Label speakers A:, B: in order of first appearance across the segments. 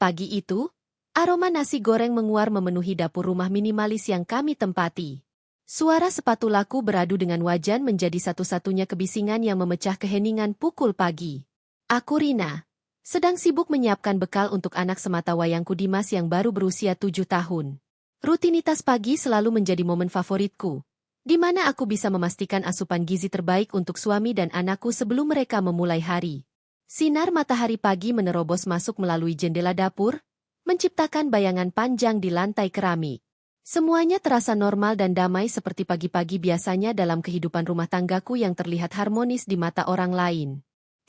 A: Pagi itu, aroma nasi goreng menguar memenuhi dapur rumah minimalis yang kami tempati. Suara sepatu laku beradu dengan wajan menjadi satu-satunya kebisingan yang memecah keheningan pukul pagi. Aku Rina, sedang sibuk menyiapkan bekal untuk anak sematawayangku Dimas yang baru berusia 7 tahun. Rutinitas pagi selalu menjadi momen favoritku, di mana aku bisa memastikan asupan gizi terbaik untuk suami dan anakku sebelum mereka memulai hari. Sinar matahari pagi menerobos masuk melalui jendela dapur, menciptakan bayangan panjang di lantai keramik. Semuanya terasa normal dan damai seperti pagi-pagi biasanya dalam kehidupan rumah tanggaku yang terlihat harmonis di mata orang lain.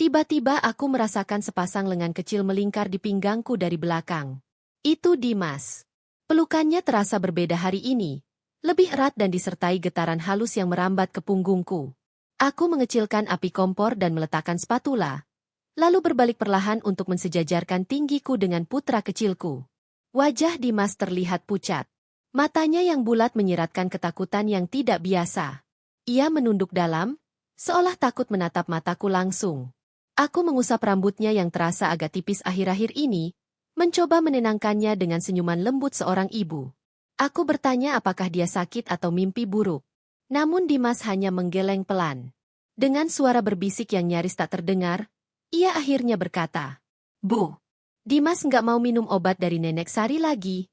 A: Tiba-tiba aku merasakan sepasang lengan kecil melingkar di pinggangku dari belakang. Itu Dimas. Pelukannya terasa berbeda hari ini, lebih erat dan disertai getaran halus yang merambat ke punggungku. Aku mengecilkan api kompor dan meletakkan spatula, lalu berbalik perlahan untuk mensejajarkan tinggiku dengan putra kecilku. Wajah Dimas terlihat pucat. Matanya yang bulat menyiratkan ketakutan yang tidak biasa. Ia menunduk dalam, seolah takut menatap mataku langsung. Aku mengusap rambutnya yang terasa agak tipis akhir-akhir ini, mencoba menenangkannya dengan senyuman lembut seorang ibu. Aku bertanya apakah dia sakit atau mimpi buruk. Namun Dimas hanya menggeleng pelan. Dengan suara berbisik yang nyaris tak terdengar, ia akhirnya berkata, "Bu, Dimas nggak mau minum obat dari Nenek Sari lagi."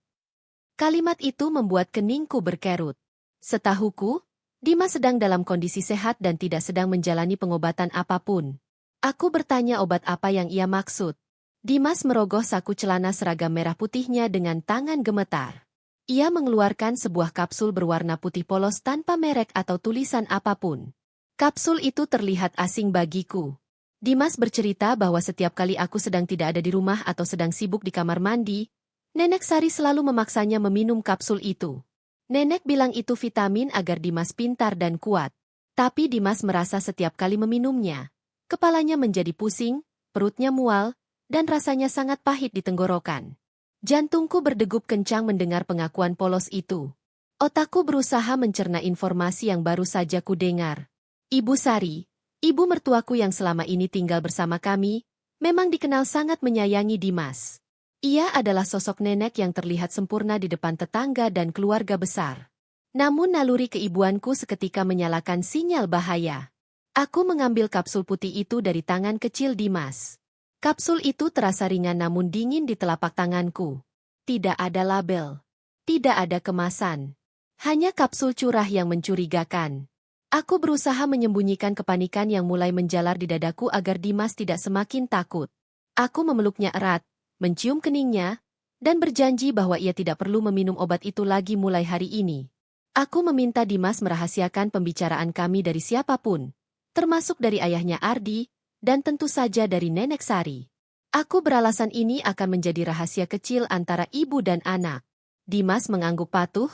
A: Kalimat itu membuat keningku berkerut. Setahuku, Dimas sedang dalam kondisi sehat dan tidak sedang menjalani pengobatan apapun. Aku bertanya obat apa yang ia maksud. Dimas merogoh saku celana seragam merah putihnya dengan tangan gemetar. Ia mengeluarkan sebuah kapsul berwarna putih polos tanpa merek atau tulisan apapun. Kapsul itu terlihat asing bagiku. Dimas bercerita bahwa setiap kali aku sedang tidak ada di rumah atau sedang sibuk di kamar mandi, Nenek Sari selalu memaksanya meminum kapsul itu. Nenek bilang itu vitamin agar Dimas pintar dan kuat. Tapi Dimas merasa setiap kali meminumnya, kepalanya menjadi pusing, perutnya mual, dan rasanya sangat pahit di tenggorokan. Jantungku berdegup kencang mendengar pengakuan polos itu. Otakku berusaha mencerna informasi yang baru saja kudengar. Ibu Sari, ibu mertuaku yang selama ini tinggal bersama kami, memang dikenal sangat menyayangi Dimas. Ia adalah sosok nenek yang terlihat sempurna di depan tetangga dan keluarga besar. Namun naluri keibuanku seketika menyalakan sinyal bahaya. Aku mengambil kapsul putih itu dari tangan kecil Dimas. Kapsul itu terasa ringan namun dingin di telapak tanganku. Tidak ada label. Tidak ada kemasan. Hanya kapsul curah yang mencurigakan. Aku berusaha menyembunyikan kepanikan yang mulai menjalar di dadaku agar Dimas tidak semakin takut. Aku memeluknya erat, mencium keningnya, dan berjanji bahwa ia tidak perlu meminum obat itu lagi mulai hari ini. Aku meminta Dimas merahasiakan pembicaraan kami dari siapapun, termasuk dari ayahnya Ardi, dan tentu saja dari Nenek Sari. Aku beralasan ini akan menjadi rahasia kecil antara ibu dan anak. Dimas mengangguk patuh,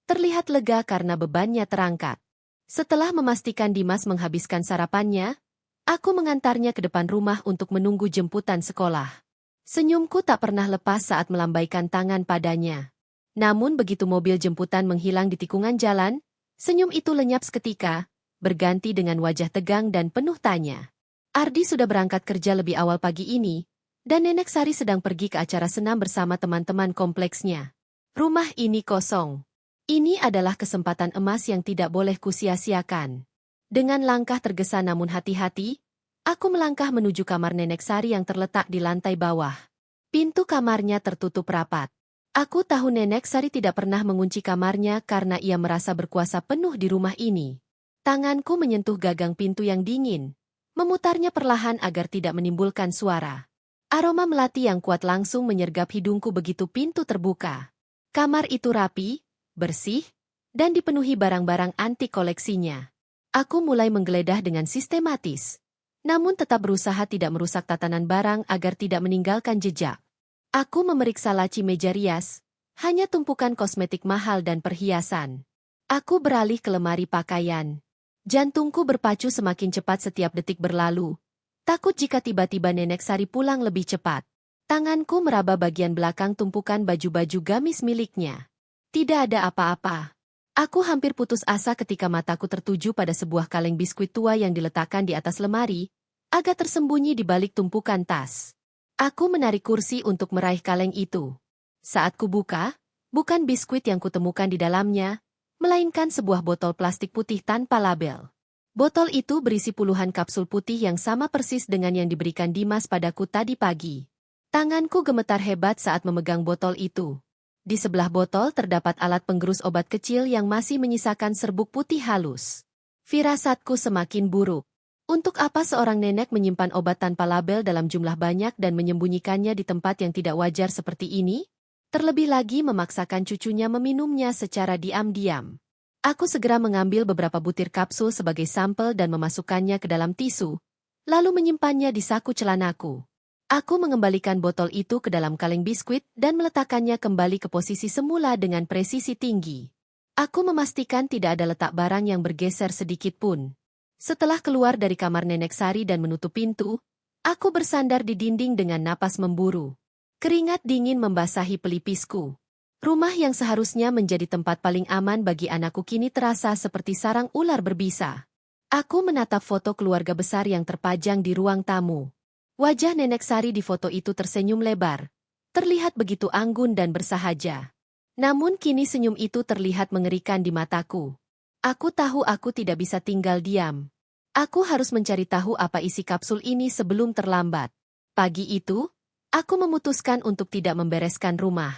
A: terlihat lega karena bebannya terangkat. Setelah memastikan Dimas menghabiskan sarapannya, aku mengantarnya ke depan rumah untuk menunggu jemputan sekolah. Senyumku tak pernah lepas saat melambaikan tangan padanya. Namun begitu mobil jemputan menghilang di tikungan jalan, senyum itu lenyap seketika, berganti dengan wajah tegang dan penuh tanya. Ardi sudah berangkat kerja lebih awal pagi ini, dan Nenek Sari sedang pergi ke acara senam bersama teman-teman kompleksnya. Rumah ini kosong. Ini adalah kesempatan emas yang tidak boleh kusia-siakan. Dengan langkah tergesa namun hati-hati, aku melangkah menuju kamar Nenek Sari yang terletak di lantai bawah. Pintu kamarnya tertutup rapat. Aku tahu Nenek Sari tidak pernah mengunci kamarnya karena ia merasa berkuasa penuh di rumah ini. Tanganku menyentuh gagang pintu yang dingin, memutarnya perlahan agar tidak menimbulkan suara. Aroma melati yang kuat langsung menyergap hidungku begitu pintu terbuka. Kamar itu rapi, bersih, dan dipenuhi barang-barang antik koleksinya. Aku mulai menggeledah dengan sistematis, namun tetap berusaha tidak merusak tatanan barang agar tidak meninggalkan jejak. Aku memeriksa laci meja rias, hanya tumpukan kosmetik mahal dan perhiasan. Aku beralih ke lemari pakaian. Jantungku berpacu semakin cepat setiap detik berlalu. Takut jika tiba-tiba Nenek Sari pulang lebih cepat. Tanganku meraba bagian belakang tumpukan baju-baju gamis miliknya. Tidak ada apa-apa. Aku hampir putus asa ketika mataku tertuju pada sebuah kaleng biskuit tua yang diletakkan di atas lemari, agak tersembunyi di balik tumpukan tas. Aku menarik kursi untuk meraih kaleng itu. Saat kubuka, bukan biskuit yang kutemukan di dalamnya, melainkan sebuah botol plastik putih tanpa label. Botol itu berisi puluhan kapsul putih yang sama persis dengan yang diberikan Dimas padaku tadi pagi. Tanganku gemetar hebat saat memegang botol itu. Di sebelah botol terdapat alat penggerus obat kecil yang masih menyisakan serbuk putih halus. Firasatku semakin buruk. Untuk apa seorang nenek menyimpan obat tanpa label dalam jumlah banyak dan menyembunyikannya di tempat yang tidak wajar seperti ini? Terlebih lagi memaksakan cucunya meminumnya secara diam-diam. Aku segera mengambil beberapa butir kapsul sebagai sampel dan memasukkannya ke dalam tisu, lalu menyimpannya di saku celanaku. Aku mengembalikan botol itu ke dalam kaleng biskuit dan meletakkannya kembali ke posisi semula dengan presisi tinggi. Aku memastikan tidak ada letak barang yang bergeser sedikit pun. Setelah keluar dari kamar Nenek Sari dan menutup pintu, aku bersandar di dinding dengan napas memburu. Keringat dingin membasahi pelipisku. Rumah yang seharusnya menjadi tempat paling aman bagi anakku kini terasa seperti sarang ular berbisa. Aku menatap foto keluarga besar yang terpajang di ruang tamu. Wajah Nenek Sari di foto itu tersenyum lebar. Terlihat begitu anggun dan bersahaja. Namun kini senyum itu terlihat mengerikan di mataku. Aku tahu aku tidak bisa tinggal diam. Aku harus mencari tahu apa isi kapsul ini sebelum terlambat. Pagi itu, aku memutuskan untuk tidak membereskan rumah.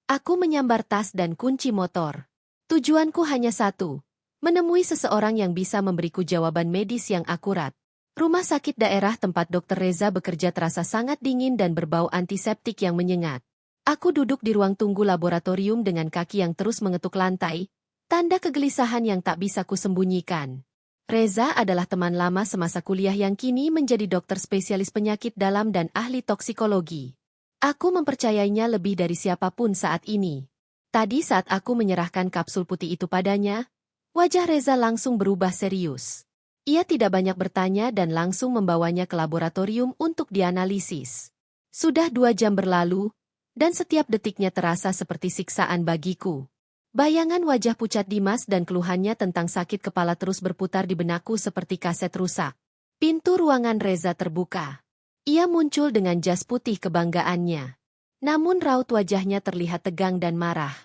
A: Aku menyambar tas dan kunci motor. Tujuanku hanya satu, menemui seseorang yang bisa memberiku jawaban medis yang akurat. Rumah sakit daerah tempat Dr. Reza bekerja terasa sangat dingin dan berbau antiseptik yang menyengat. Aku duduk di ruang tunggu laboratorium dengan kaki yang terus mengetuk lantai, tanda kegelisahan yang tak bisa kusembunyikan. Reza adalah teman lama semasa kuliah yang kini menjadi dokter spesialis penyakit dalam dan ahli toksikologi. Aku mempercayainya lebih dari siapapun saat ini. Tadi saat aku menyerahkan kapsul putih itu padanya, wajah Reza langsung berubah serius. Ia tidak banyak bertanya dan langsung membawanya ke laboratorium untuk dianalisis. Sudah 2 jam berlalu, dan setiap detiknya terasa seperti siksaan bagiku. Bayangan wajah pucat Dimas dan keluhannya tentang sakit kepala terus berputar di benakku seperti kaset rusak. Pintu ruangan Reza terbuka. Ia muncul dengan jas putih kebanggaannya. Namun raut wajahnya terlihat tegang dan marah.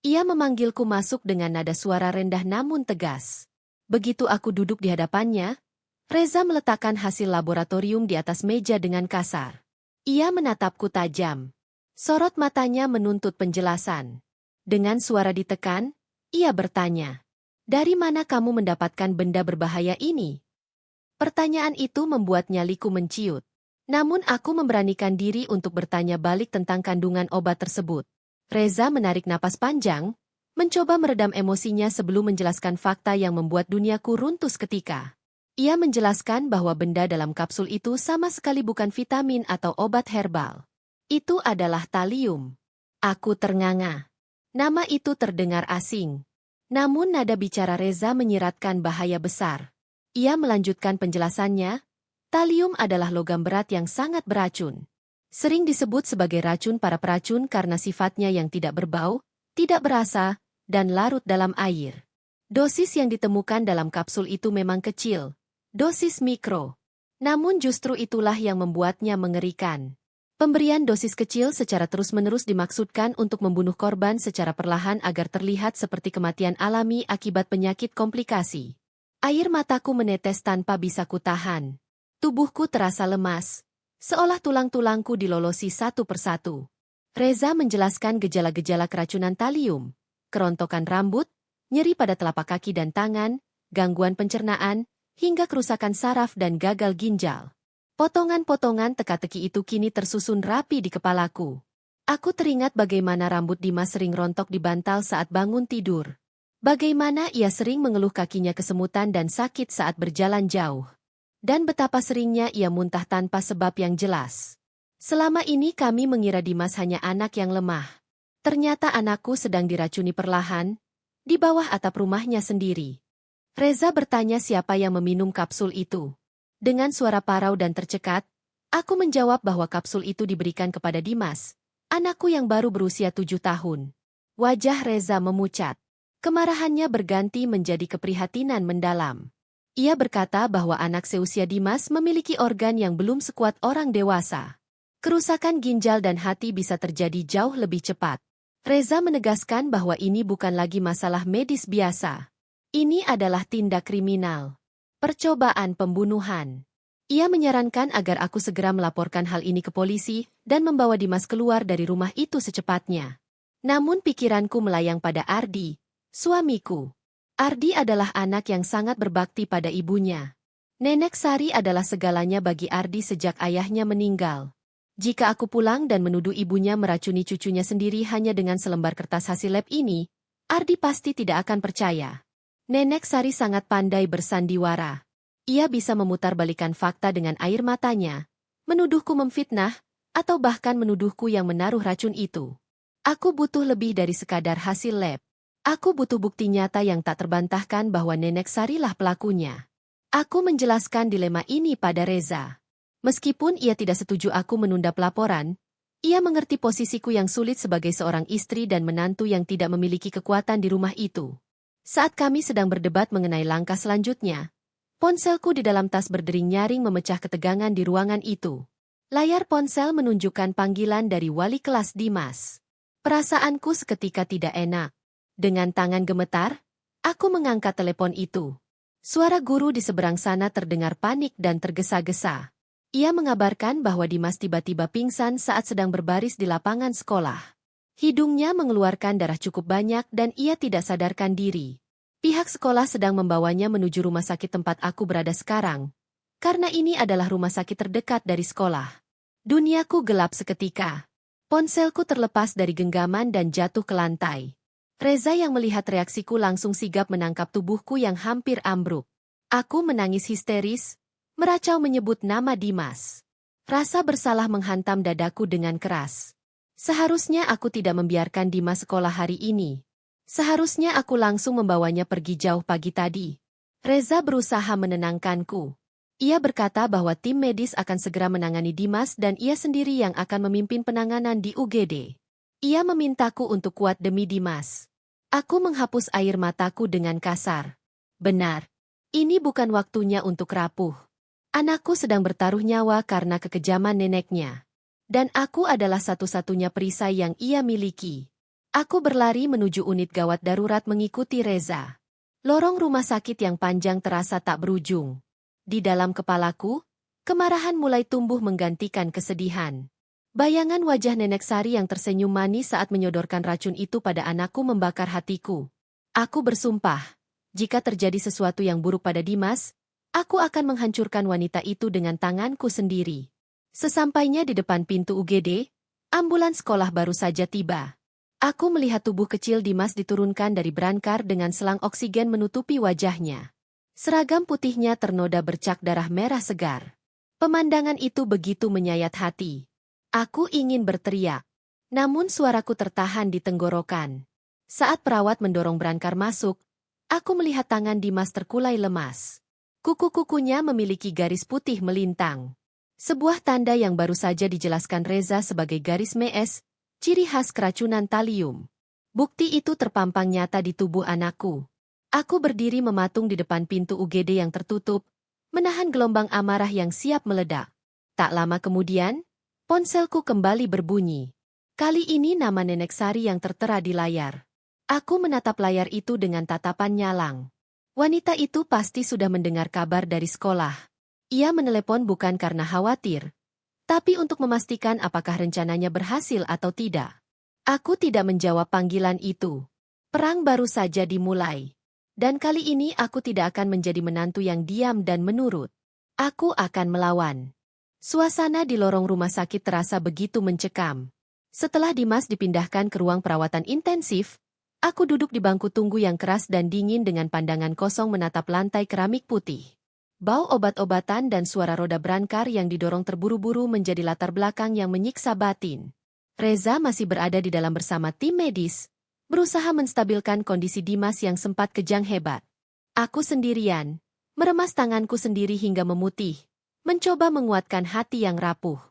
A: Ia memanggilku masuk dengan nada suara rendah namun tegas. Begitu aku duduk di hadapannya, Reza meletakkan hasil laboratorium di atas meja dengan kasar. Ia menatapku tajam. Sorot matanya menuntut penjelasan. Dengan suara ditekan, ia bertanya, "Dari mana kamu mendapatkan benda berbahaya ini?" Pertanyaan itu membuat nyaliku menciut. Namun aku memberanikan diri untuk bertanya balik tentang kandungan obat tersebut. Reza menarik napas panjang, mencoba meredam emosinya sebelum menjelaskan fakta yang membuat duniaku runtuh seketika. Ia menjelaskan bahwa benda dalam kapsul itu sama sekali bukan vitamin atau obat herbal. Itu adalah talium. Aku ternganga. Nama itu terdengar asing. Namun nada bicara Reza menyiratkan bahaya besar. Ia melanjutkan penjelasannya, talium adalah logam berat yang sangat beracun. Sering disebut sebagai racun para peracun karena sifatnya yang tidak berbau, tidak berasa, dan larut dalam air. Dosis yang ditemukan dalam kapsul itu memang kecil, dosis mikro. Namun justru itulah yang membuatnya mengerikan. Pemberian dosis kecil secara terus-menerus dimaksudkan untuk membunuh korban secara perlahan agar terlihat seperti kematian alami akibat penyakit komplikasi. Air mataku menetes tanpa bisa kutahan. Tubuhku terasa lemas, seolah tulang-tulangku dilolosi satu persatu. Reza menjelaskan gejala-gejala keracunan talium, kerontokan rambut, nyeri pada telapak kaki dan tangan, gangguan pencernaan, hingga kerusakan saraf dan gagal ginjal. Potongan-potongan teka-teki itu kini tersusun rapi di kepalaku. Aku teringat bagaimana rambut Dimas sering rontok di bantal saat bangun tidur. Bagaimana ia sering mengeluh kakinya kesemutan dan sakit saat berjalan jauh. Dan betapa seringnya ia muntah tanpa sebab yang jelas. Selama ini kami mengira Dimas hanya anak yang lemah. Ternyata anakku sedang diracuni perlahan, di bawah atap rumahnya sendiri. Reza bertanya siapa yang meminum kapsul itu. Dengan suara parau dan tercekat, aku menjawab bahwa kapsul itu diberikan kepada Dimas, anakku yang baru berusia 7 tahun. Wajah Reza memucat. Kemarahannya berganti menjadi keprihatinan mendalam. Ia berkata bahwa anak seusia Dimas memiliki organ yang belum sekuat orang dewasa. Kerusakan ginjal dan hati bisa terjadi jauh lebih cepat. Reza menegaskan bahwa ini bukan lagi masalah medis biasa. Ini adalah tindak kriminal. Percobaan pembunuhan. Ia menyarankan agar aku segera melaporkan hal ini ke polisi dan membawa Dimas keluar dari rumah itu secepatnya. Namun pikiranku melayang pada Ardi, suamiku. Ardi adalah anak yang sangat berbakti pada ibunya. Nenek Sari adalah segalanya bagi Ardi sejak ayahnya meninggal. Jika aku pulang dan menuduh ibunya meracuni cucunya sendiri hanya dengan selembar kertas hasil lab ini, Ardi pasti tidak akan percaya. Nenek Sari sangat pandai bersandiwara. Ia bisa memutarbalikkan fakta dengan air matanya, menuduhku memfitnah, atau bahkan menuduhku yang menaruh racun itu. Aku butuh lebih dari sekadar hasil lab. Aku butuh bukti nyata yang tak terbantahkan bahwa Nenek Sari lah pelakunya. Aku menjelaskan dilema ini pada Reza. Meskipun ia tidak setuju aku menunda pelaporan, ia mengerti posisiku yang sulit sebagai seorang istri dan menantu yang tidak memiliki kekuatan di rumah itu. Saat kami sedang berdebat mengenai langkah selanjutnya, ponselku di dalam tas berdering nyaring memecah ketegangan di ruangan itu. Layar ponsel menunjukkan panggilan dari wali kelas Dimas. Perasaanku seketika tidak enak. Dengan tangan gemetar, aku mengangkat telepon itu. Suara guru di seberang sana terdengar panik dan tergesa-gesa. Ia mengabarkan bahwa Dimas tiba-tiba pingsan saat sedang berbaris di lapangan sekolah. Hidungnya mengeluarkan darah cukup banyak dan ia tidak sadarkan diri. Pihak sekolah sedang membawanya menuju rumah sakit tempat aku berada sekarang, karena ini adalah rumah sakit terdekat dari sekolah. Duniaku gelap seketika. Ponselku terlepas dari genggaman dan jatuh ke lantai. Reza yang melihat reaksiku langsung sigap menangkap tubuhku yang hampir ambruk. Aku menangis histeris, meracau menyebut nama Dimas. Rasa bersalah menghantam dadaku dengan keras. Seharusnya aku tidak membiarkan Dimas sekolah hari ini. Seharusnya aku langsung membawanya pergi jauh pagi tadi. Reza berusaha menenangkanku. Ia berkata bahwa tim medis akan segera menangani Dimas dan ia sendiri yang akan memimpin penanganan di UGD. Ia memintaku untuk kuat demi Dimas. Aku menghapus air mataku dengan kasar. Benar. Ini bukan waktunya untuk rapuh. Anakku sedang bertaruh nyawa karena kekejaman neneknya. Dan aku adalah satu-satunya perisai yang ia miliki. Aku berlari menuju unit gawat darurat mengikuti Reza. Lorong rumah sakit yang panjang terasa tak berujung. Di dalam kepalaku, kemarahan mulai tumbuh menggantikan kesedihan. Bayangan wajah Nenek Sari yang tersenyum manis saat menyodorkan racun itu pada anakku membakar hatiku. Aku bersumpah, jika terjadi sesuatu yang buruk pada Dimas, aku akan menghancurkan wanita itu dengan tanganku sendiri. Sesampainya di depan pintu UGD, ambulans sekolah baru saja tiba. Aku melihat tubuh kecil Dimas diturunkan dari brankar dengan selang oksigen menutupi wajahnya. Seragam putihnya ternoda bercak darah merah segar. Pemandangan itu begitu menyayat hati. Aku ingin berteriak. Namun suaraku tertahan di tenggorokan. Saat perawat mendorong brankar masuk, aku melihat tangan Dimas terkulai lemas. Kuku-kukunya memiliki garis putih melintang. Sebuah tanda yang baru saja dijelaskan Reza sebagai garis mees, ciri khas keracunan talium. Bukti itu terpampang nyata di tubuh anakku. Aku berdiri mematung di depan pintu UGD yang tertutup, menahan gelombang amarah yang siap meledak. Tak lama kemudian, ponselku kembali berbunyi. Kali ini nama Nenek Sari yang tertera di layar. Aku menatap layar itu dengan tatapan nyalang. Wanita itu pasti sudah mendengar kabar dari sekolah. Ia menelepon bukan karena khawatir, tapi untuk memastikan apakah rencananya berhasil atau tidak. Aku tidak menjawab panggilan itu. Perang baru saja dimulai. Dan kali ini aku tidak akan menjadi menantu yang diam dan menurut. Aku akan melawan. Suasana di lorong rumah sakit terasa begitu mencekam. Setelah Dimas dipindahkan ke ruang perawatan intensif, aku duduk di bangku tunggu yang keras dan dingin dengan pandangan kosong menatap lantai keramik putih. Bau obat-obatan dan suara roda brankar yang didorong terburu-buru menjadi latar belakang yang menyiksa batin. Reza masih berada di dalam bersama tim medis, berusaha menstabilkan kondisi Dimas yang sempat kejang hebat. Aku sendirian, meremas tanganku sendiri hingga memutih, mencoba menguatkan hati yang rapuh.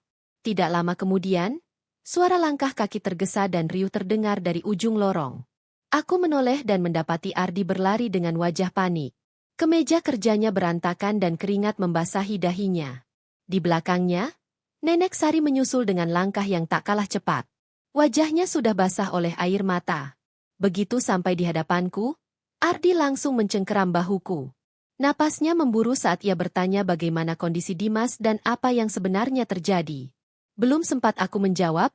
A: Tidak lama kemudian, suara langkah kaki tergesa dan riuh terdengar dari ujung lorong. Aku menoleh dan mendapati Ardi berlari dengan wajah panik. Kemeja kerjanya berantakan dan keringat membasahi dahinya. Di belakangnya, Nenek Sari menyusul dengan langkah yang tak kalah cepat. Wajahnya sudah basah oleh air mata. Begitu sampai di hadapanku, Ardi langsung mencengkeram bahuku. Napasnya memburu saat ia bertanya bagaimana kondisi Dimas dan apa yang sebenarnya terjadi. Belum sempat aku menjawab,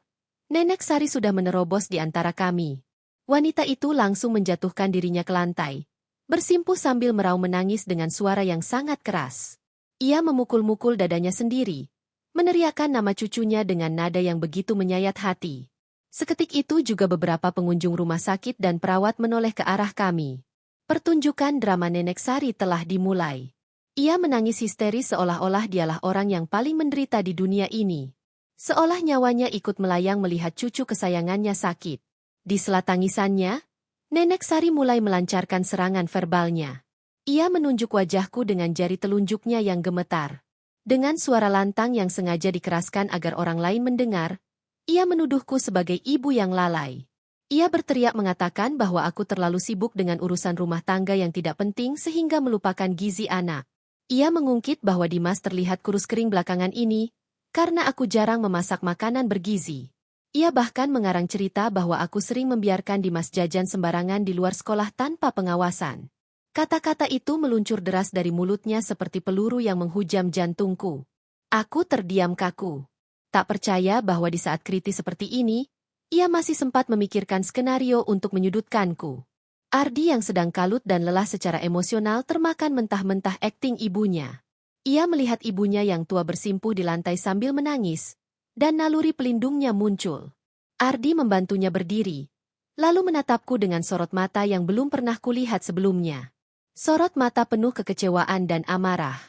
A: Nenek Sari sudah menerobos di antara kami. Wanita itu langsung menjatuhkan dirinya ke lantai, bersimpuh sambil meraung menangis dengan suara yang sangat keras. Ia memukul-mukul dadanya sendiri, meneriakkan nama cucunya dengan nada yang begitu menyayat hati. Seketik itu juga beberapa pengunjung rumah sakit dan perawat menoleh ke arah kami. Pertunjukan drama Nenek Sari telah dimulai. Ia menangis histeris seolah-olah dialah orang yang paling menderita di dunia ini. Seolah nyawanya ikut melayang melihat cucu kesayangannya sakit. Di sela tangisannya, Nenek Sari mulai melancarkan serangan verbalnya. Ia menunjuk wajahku dengan jari telunjuknya yang gemetar. Dengan suara lantang yang sengaja dikeraskan agar orang lain mendengar, ia menuduhku sebagai ibu yang lalai. Ia berteriak mengatakan bahwa aku terlalu sibuk dengan urusan rumah tangga yang tidak penting sehingga melupakan gizi anak. Ia mengungkit bahwa Dimas terlihat kurus kering belakangan ini, karena aku jarang memasak makanan bergizi. Ia bahkan mengarang cerita bahwa aku sering membiarkan Dimas jajan sembarangan di luar sekolah tanpa pengawasan. Kata-kata itu meluncur deras dari mulutnya seperti peluru yang menghujam jantungku. Aku terdiam kaku. Tak percaya bahwa di saat kritis seperti ini, ia masih sempat memikirkan skenario untuk menyudutkanku. Ardi yang sedang kalut dan lelah secara emosional termakan mentah-mentah akting ibunya. Ia melihat ibunya yang tua bersimpuh di lantai sambil menangis, dan naluri pelindungnya muncul. Ardi membantunya berdiri, lalu menatapku dengan sorot mata yang belum pernah kulihat sebelumnya. Sorot mata penuh kekecewaan dan amarah.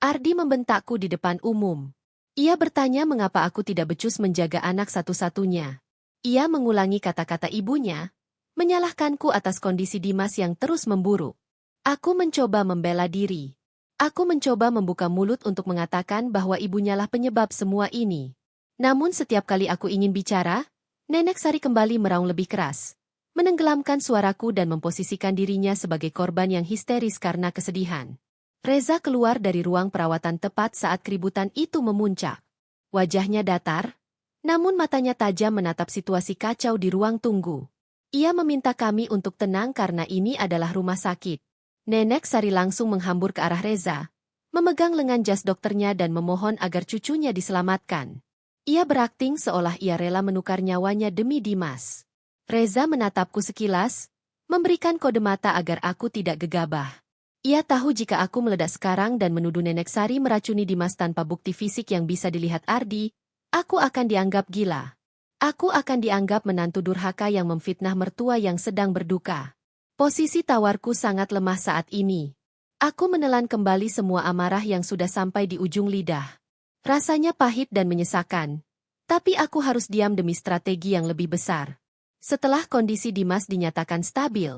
A: Ardi membentakku di depan umum. Ia bertanya mengapa aku tidak becus menjaga anak satu-satunya. Ia mengulangi kata-kata ibunya, menyalahkanku atas kondisi Dimas yang terus memburuk. Aku mencoba membela diri. Aku mencoba membuka mulut untuk mengatakan bahwa ibunyalah penyebab semua ini. Namun setiap kali aku ingin bicara, Nenek Sari kembali meraung lebih keras, menenggelamkan suaraku dan memposisikan dirinya sebagai korban yang histeris karena kesedihan. Reza keluar dari ruang perawatan tepat saat keributan itu memuncak. Wajahnya datar, namun matanya tajam menatap situasi kacau di ruang tunggu. Ia meminta kami untuk tenang karena ini adalah rumah sakit. Nenek Sari langsung menghambur ke arah Reza, memegang lengan jas dokternya dan memohon agar cucunya diselamatkan. Ia berakting seolah ia rela menukar nyawanya demi Dimas. Reza menatapku sekilas, memberikan kode mata agar aku tidak gegabah. Ia tahu jika aku meledak sekarang dan menuduh Nenek Sari meracuni Dimas tanpa bukti fisik yang bisa dilihat Ardi, aku akan dianggap gila. Aku akan dianggap menantu durhaka yang memfitnah mertua yang sedang berduka. Posisi tawarku sangat lemah saat ini. Aku menelan kembali semua amarah yang sudah sampai di ujung lidah. Rasanya pahit dan menyesakan. Tapi aku harus diam demi strategi yang lebih besar. Setelah kondisi Dimas dinyatakan stabil,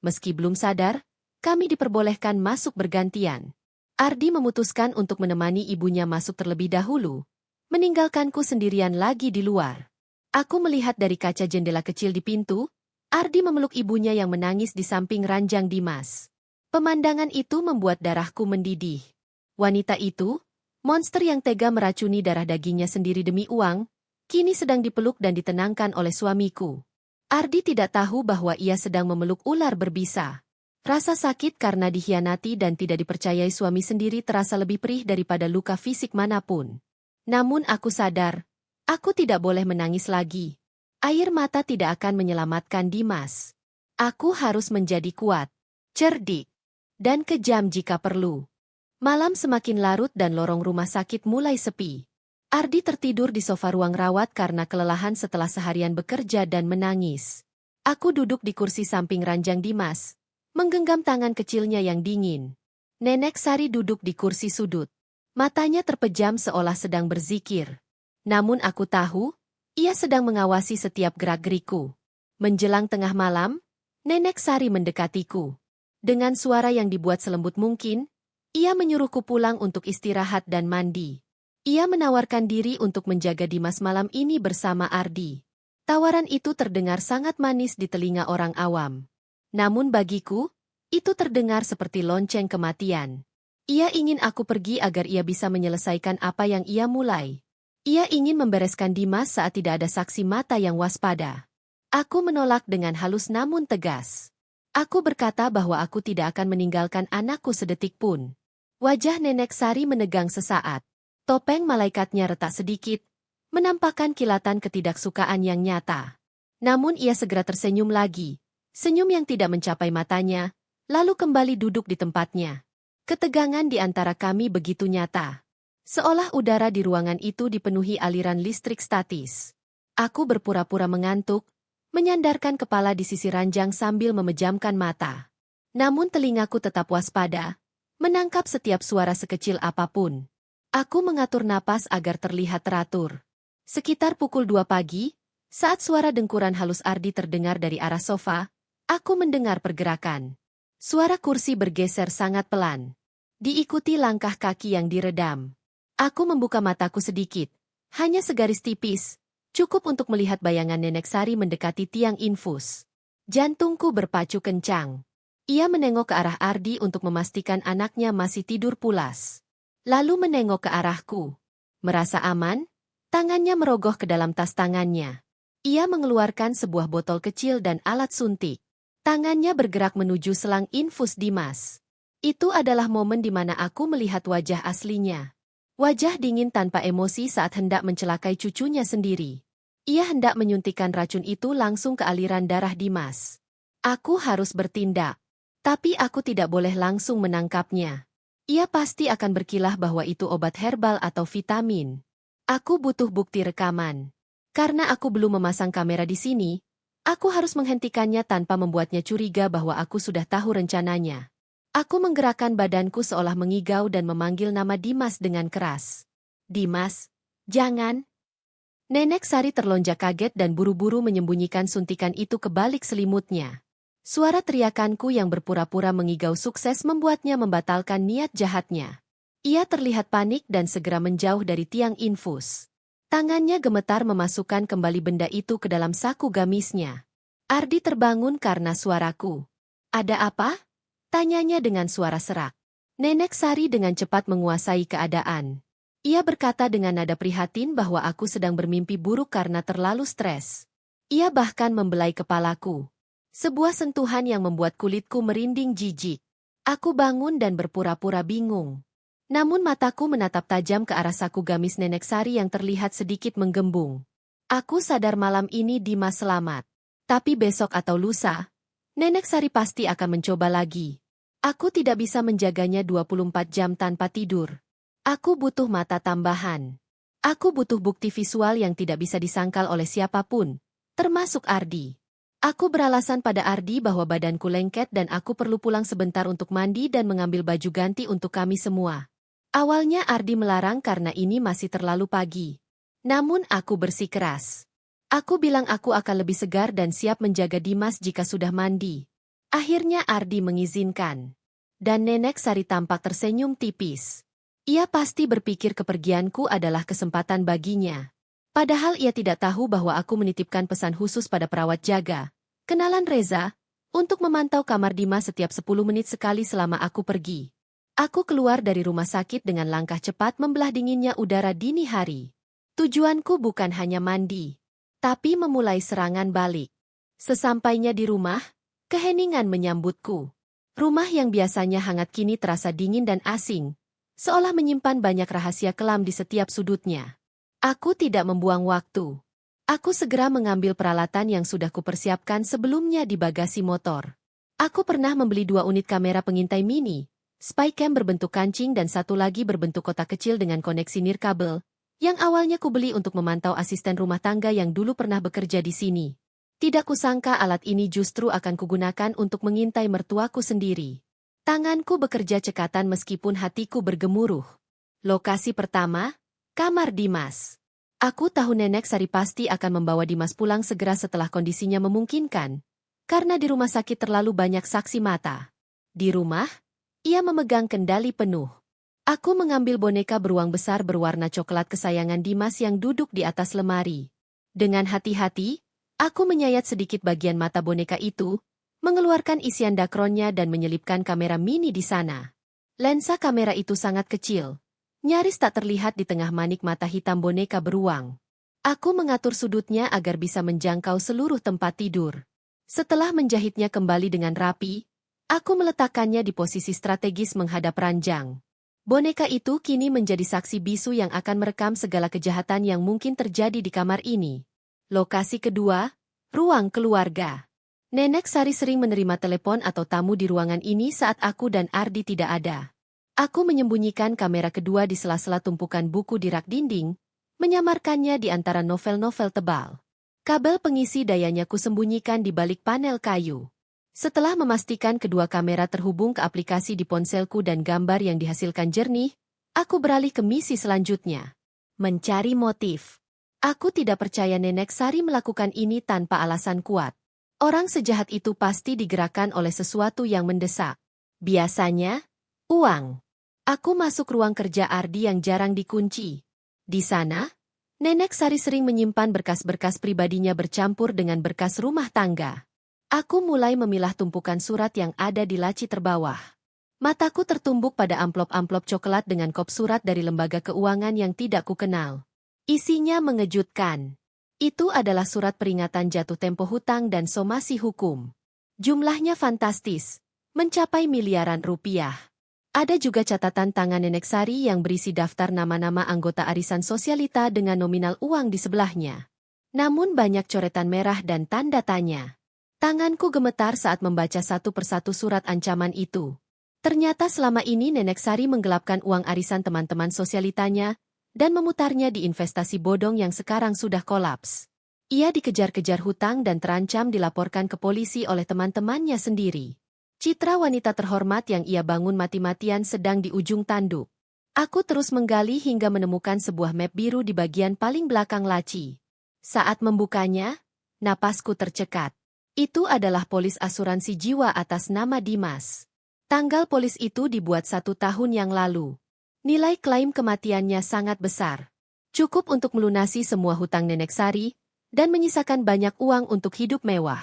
A: meski belum sadar, kami diperbolehkan masuk bergantian. Ardi memutuskan untuk menemani ibunya masuk terlebih dahulu, meninggalkanku sendirian lagi di luar. Aku melihat dari kaca jendela kecil di pintu, Ardi memeluk ibunya yang menangis di samping ranjang Dimas. Pemandangan itu membuat darahku mendidih. Wanita itu, monster yang tega meracuni darah dagingnya sendiri demi uang, kini sedang dipeluk dan ditenangkan oleh suamiku. Ardi tidak tahu bahwa ia sedang memeluk ular berbisa. Rasa sakit karena dikhianati dan tidak dipercayai suami sendiri terasa lebih perih daripada luka fisik manapun. Namun aku sadar, aku tidak boleh menangis lagi. Air mata tidak akan menyelamatkan Dimas. Aku harus menjadi kuat, cerdik, dan kejam jika perlu. Malam semakin larut dan lorong rumah sakit mulai sepi. Ardi tertidur di sofa ruang rawat karena kelelahan setelah seharian bekerja dan menangis. Aku duduk di kursi samping ranjang Dimas, menggenggam tangan kecilnya yang dingin. Nenek Sari duduk di kursi sudut. Matanya terpejam seolah sedang berzikir. Namun aku tahu, ia sedang mengawasi setiap gerak-geriku. Menjelang tengah malam, Nenek Sari mendekatiku. Dengan suara yang dibuat selembut mungkin, ia menyuruhku pulang untuk istirahat dan mandi. Ia menawarkan diri untuk menjaga Dimas malam ini bersama Ardi. Tawaran itu terdengar sangat manis di telinga orang awam. Namun bagiku, itu terdengar seperti lonceng kematian. Ia ingin aku pergi agar ia bisa menyelesaikan apa yang ia mulai. Ia ingin membereskan Dimas saat tidak ada saksi mata yang waspada. Aku menolak dengan halus namun tegas. Aku berkata bahwa aku tidak akan meninggalkan anakku sedetik pun. Wajah Nenek Sari menegang sesaat. Topeng malaikatnya retak sedikit, menampakkan kilatan ketidaksukaan yang nyata. Namun ia segera tersenyum lagi, senyum yang tidak mencapai matanya, lalu kembali duduk di tempatnya. Ketegangan di antara kami begitu nyata. Seolah udara di ruangan itu dipenuhi aliran listrik statis. Aku berpura-pura mengantuk, menyandarkan kepala di sisi ranjang sambil memejamkan mata. Namun telingaku tetap waspada, menangkap setiap suara sekecil apapun. Aku mengatur napas agar terlihat teratur. Sekitar pukul 2 pagi, saat suara dengkuran halus Ardi terdengar dari arah sofa, aku mendengar pergerakan. Suara kursi bergeser sangat pelan. Diikuti langkah kaki yang diredam. Aku membuka mataku sedikit, hanya segaris tipis, cukup untuk melihat bayangan Nenek Sari mendekati tiang infus. Jantungku berpacu kencang. Ia menengok ke arah Ardi untuk memastikan anaknya masih tidur pulas. Lalu menengok ke arahku. Merasa aman, tangannya merogoh ke dalam tas tangannya. Ia mengeluarkan sebuah botol kecil dan alat suntik. Tangannya bergerak menuju selang infus Dimas. Itu adalah momen di mana aku melihat wajah aslinya. Wajah dingin tanpa emosi saat hendak mencelakai cucunya sendiri. Ia hendak menyuntikkan racun itu langsung ke aliran darah Dimas. Aku harus bertindak. Tapi aku tidak boleh langsung menangkapnya. Ia pasti akan berkilah bahwa itu obat herbal atau vitamin. Aku butuh bukti rekaman. Karena aku belum memasang kamera di sini, aku harus menghentikannya tanpa membuatnya curiga bahwa aku sudah tahu rencananya. Aku menggerakkan badanku seolah mengigau dan memanggil nama Dimas dengan keras. Dimas, jangan. Nenek Sari terlonjak kaget dan buru-buru menyembunyikan suntikan itu ke balik selimutnya. Suara teriakanku yang berpura-pura mengigau sukses membuatnya membatalkan niat jahatnya. Ia terlihat panik dan segera menjauh dari tiang infus. Tangannya gemetar memasukkan kembali benda itu ke dalam saku gamisnya. Ardi terbangun karena suaraku. Ada apa? Tanyanya dengan suara serak. Nenek Sari dengan cepat menguasai keadaan. Ia berkata dengan nada prihatin bahwa aku sedang bermimpi buruk karena terlalu stres. Ia bahkan membelai kepalaku. Sebuah sentuhan yang membuat kulitku merinding jijik. Aku bangun dan berpura-pura bingung. Namun mataku menatap tajam ke arah saku gamis Nenek Sari yang terlihat sedikit menggembung. Aku sadar malam ini Dimas selamat. Tapi besok atau lusa, Nenek Sari pasti akan mencoba lagi. Aku tidak bisa menjaganya 24 jam tanpa tidur. Aku butuh mata tambahan. Aku butuh bukti visual yang tidak bisa disangkal oleh siapapun, termasuk Ardi. Aku beralasan pada Ardi bahwa badanku lengket dan aku perlu pulang sebentar untuk mandi dan mengambil baju ganti untuk kami semua. Awalnya Ardi melarang karena ini masih terlalu pagi. Namun aku bersikeras. Aku bilang aku akan lebih segar dan siap menjaga Dimas jika sudah mandi. Akhirnya Ardi mengizinkan. Dan Nenek Sari tampak tersenyum tipis. Ia pasti berpikir kepergianku adalah kesempatan baginya. Padahal ia tidak tahu bahwa aku menitipkan pesan khusus pada perawat jaga, kenalan Reza, untuk memantau kamar Dimas setiap 10 menit sekali selama aku pergi. Aku keluar dari rumah sakit dengan langkah cepat membelah dinginnya udara dini hari. Tujuanku bukan hanya mandi, tapi memulai serangan balik. Sesampainya di rumah, keheningan menyambutku. Rumah yang biasanya hangat kini terasa dingin dan asing, seolah menyimpan banyak rahasia kelam di setiap sudutnya. Aku tidak membuang waktu. Aku segera mengambil peralatan yang sudah kupersiapkan sebelumnya di bagasi motor. Aku pernah membeli 2 unit kamera pengintai mini, spycam berbentuk kancing dan satu lagi berbentuk kotak kecil dengan koneksi nirkabel, yang awalnya kubeli untuk memantau asisten rumah tangga yang dulu pernah bekerja di sini. Tidak kusangka alat ini justru akan kugunakan untuk mengintai mertuaku sendiri. Tanganku bekerja cekatan meskipun hatiku bergemuruh. Lokasi pertama, kamar Dimas. Aku tahu Nenek Sari pasti akan membawa Dimas pulang segera setelah kondisinya memungkinkan, karena di rumah sakit terlalu banyak saksi mata. Di rumah, ia memegang kendali penuh. Aku mengambil boneka beruang besar berwarna coklat kesayangan Dimas yang duduk di atas lemari. Dengan hati-hati, aku menyayat sedikit bagian mata boneka itu, mengeluarkan isian dakronnya dan menyelipkan kamera mini di sana. Lensa kamera itu sangat kecil, Nyaris tak terlihat di tengah manik mata hitam boneka beruang. Aku mengatur sudutnya agar bisa menjangkau seluruh tempat tidur. Setelah menjahitnya kembali dengan rapi, aku meletakkannya di posisi strategis menghadap ranjang. Boneka itu kini menjadi saksi bisu yang akan merekam segala kejahatan yang mungkin terjadi di kamar ini. Lokasi kedua, ruang keluarga. Nenek Sari sering menerima telepon atau tamu di ruangan ini saat aku dan Ardi tidak ada. Aku menyembunyikan kamera kedua di sela-sela tumpukan buku di rak dinding, menyamarkannya di antara novel-novel tebal. Kabel pengisi dayanya kusembunyikan di balik panel kayu. Setelah memastikan kedua kamera terhubung ke aplikasi di ponselku dan gambar yang dihasilkan jernih, aku beralih ke misi selanjutnya. Mencari motif. Aku tidak percaya Nenek Sari melakukan ini tanpa alasan kuat. Orang sejahat itu pasti digerakkan oleh sesuatu yang mendesak. Biasanya, uang. Aku masuk ruang kerja Ardi yang jarang dikunci. Di sana, Nenek Sari sering menyimpan berkas-berkas pribadinya bercampur dengan berkas rumah tangga. Aku mulai memilah tumpukan surat yang ada di laci terbawah. Mataku tertumbuk pada amplop-amplop coklat dengan kop surat dari lembaga keuangan yang tidak kukenal. Isinya mengejutkan. Itu adalah surat peringatan jatuh tempo hutang dan somasi hukum. Jumlahnya fantastis, mencapai miliaran rupiah. Ada juga catatan tangan Nenek Sari yang berisi daftar nama-nama anggota arisan sosialita dengan nominal uang di sebelahnya. Namun banyak coretan merah dan tanda tanya. Tanganku gemetar saat membaca satu persatu surat ancaman itu. Ternyata selama ini Nenek Sari menggelapkan uang arisan teman-teman sosialitanya dan memutarnya di investasi bodong yang sekarang sudah kolaps. Ia dikejar-kejar hutang dan terancam dilaporkan ke polisi oleh teman-temannya sendiri. Citra wanita terhormat yang ia bangun mati-matian sedang di ujung tanduk. Aku terus menggali hingga menemukan sebuah map biru di bagian paling belakang laci. Saat membukanya, napasku tercekat. Itu adalah polis asuransi jiwa atas nama Dimas. Tanggal polis itu dibuat 1 tahun yang lalu. Nilai klaim kematiannya sangat besar. Cukup untuk melunasi semua hutang Nenek Sari dan menyisakan banyak uang untuk hidup mewah.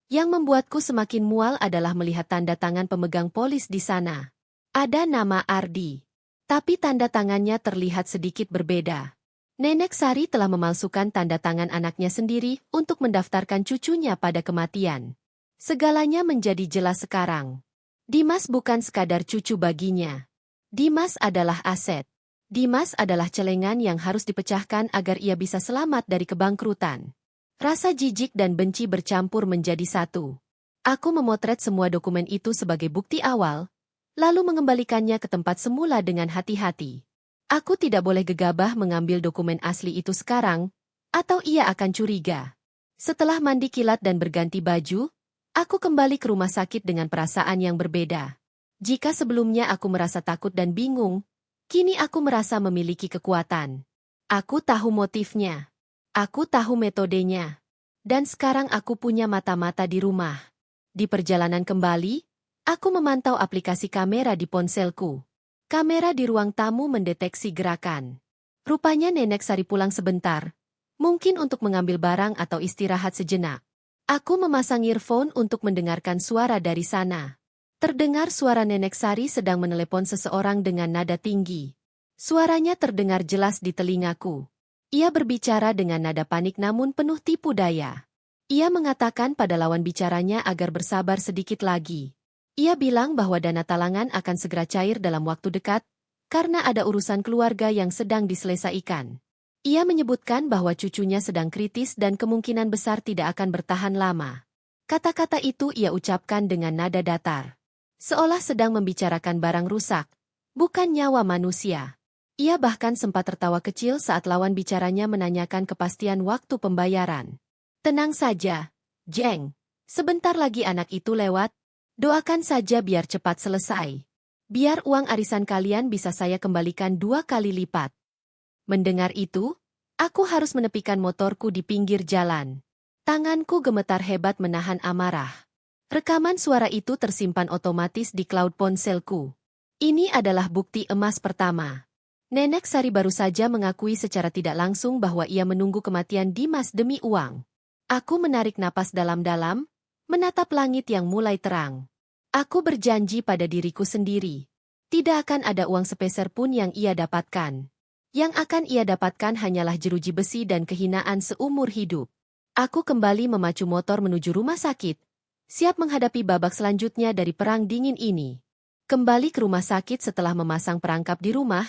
A: Yang membuatku semakin mual adalah melihat tanda tangan pemegang polis di sana. Ada nama Ardi. Tapi tanda tangannya terlihat sedikit berbeda. Nenek Sari telah memalsukan tanda tangan anaknya sendiri untuk mendaftarkan cucunya pada kematian. Segalanya menjadi jelas sekarang. Dimas bukan sekadar cucu baginya. Dimas adalah aset. Dimas adalah celengan yang harus dipecahkan agar ia bisa selamat dari kebangkrutan. Rasa jijik dan benci bercampur menjadi satu. Aku memotret semua dokumen itu sebagai bukti awal, lalu mengembalikannya ke tempat semula dengan hati-hati. Aku tidak boleh gegabah mengambil dokumen asli itu sekarang, atau ia akan curiga. Setelah mandi kilat dan berganti baju, aku kembali ke rumah sakit dengan perasaan yang berbeda. Jika sebelumnya aku merasa takut dan bingung, kini aku merasa memiliki kekuatan. Aku tahu motifnya. Aku tahu metodenya. Dan sekarang aku punya mata-mata di rumah. Di perjalanan kembali, aku memantau aplikasi kamera di ponselku. Kamera di ruang tamu mendeteksi gerakan. Rupanya Nenek Sari pulang sebentar, mungkin untuk mengambil barang atau istirahat sejenak. Aku memasang earphone untuk mendengarkan suara dari sana. Terdengar suara Nenek Sari sedang menelepon seseorang dengan nada tinggi. Suaranya terdengar jelas di telingaku. Ia berbicara dengan nada panik namun penuh tipu daya. Ia mengatakan pada lawan bicaranya agar bersabar sedikit lagi. Ia bilang bahwa dana talangan akan segera cair dalam waktu dekat, karena ada urusan keluarga yang sedang diselesaikan. Ia menyebutkan bahwa cucunya sedang kritis dan kemungkinan besar tidak akan bertahan lama. Kata-kata itu ia ucapkan dengan nada datar. Seolah sedang membicarakan barang rusak, bukan nyawa manusia. Ia bahkan sempat tertawa kecil saat lawan bicaranya menanyakan kepastian waktu pembayaran. Tenang saja, Jeng. Sebentar lagi anak itu lewat. Doakan saja biar cepat selesai. Biar uang arisan kalian bisa saya kembalikan 2 kali lipat. Mendengar itu, aku harus menepikan motorku di pinggir jalan. Tanganku gemetar hebat menahan amarah. Rekaman suara itu tersimpan otomatis di cloud ponselku. Ini adalah bukti emas pertama. Nenek Sari baru saja mengakui secara tidak langsung bahwa ia menunggu kematian Dimas demi uang. Aku menarik napas dalam-dalam, menatap langit yang mulai terang. Aku berjanji pada diriku sendiri. Tidak akan ada uang sepeser pun yang ia dapatkan. Yang akan ia dapatkan hanyalah jeruji besi dan kehinaan seumur hidup. Aku kembali memacu motor menuju rumah sakit, siap menghadapi babak selanjutnya dari perang dingin ini. Kembali ke rumah sakit setelah memasang perangkap di rumah,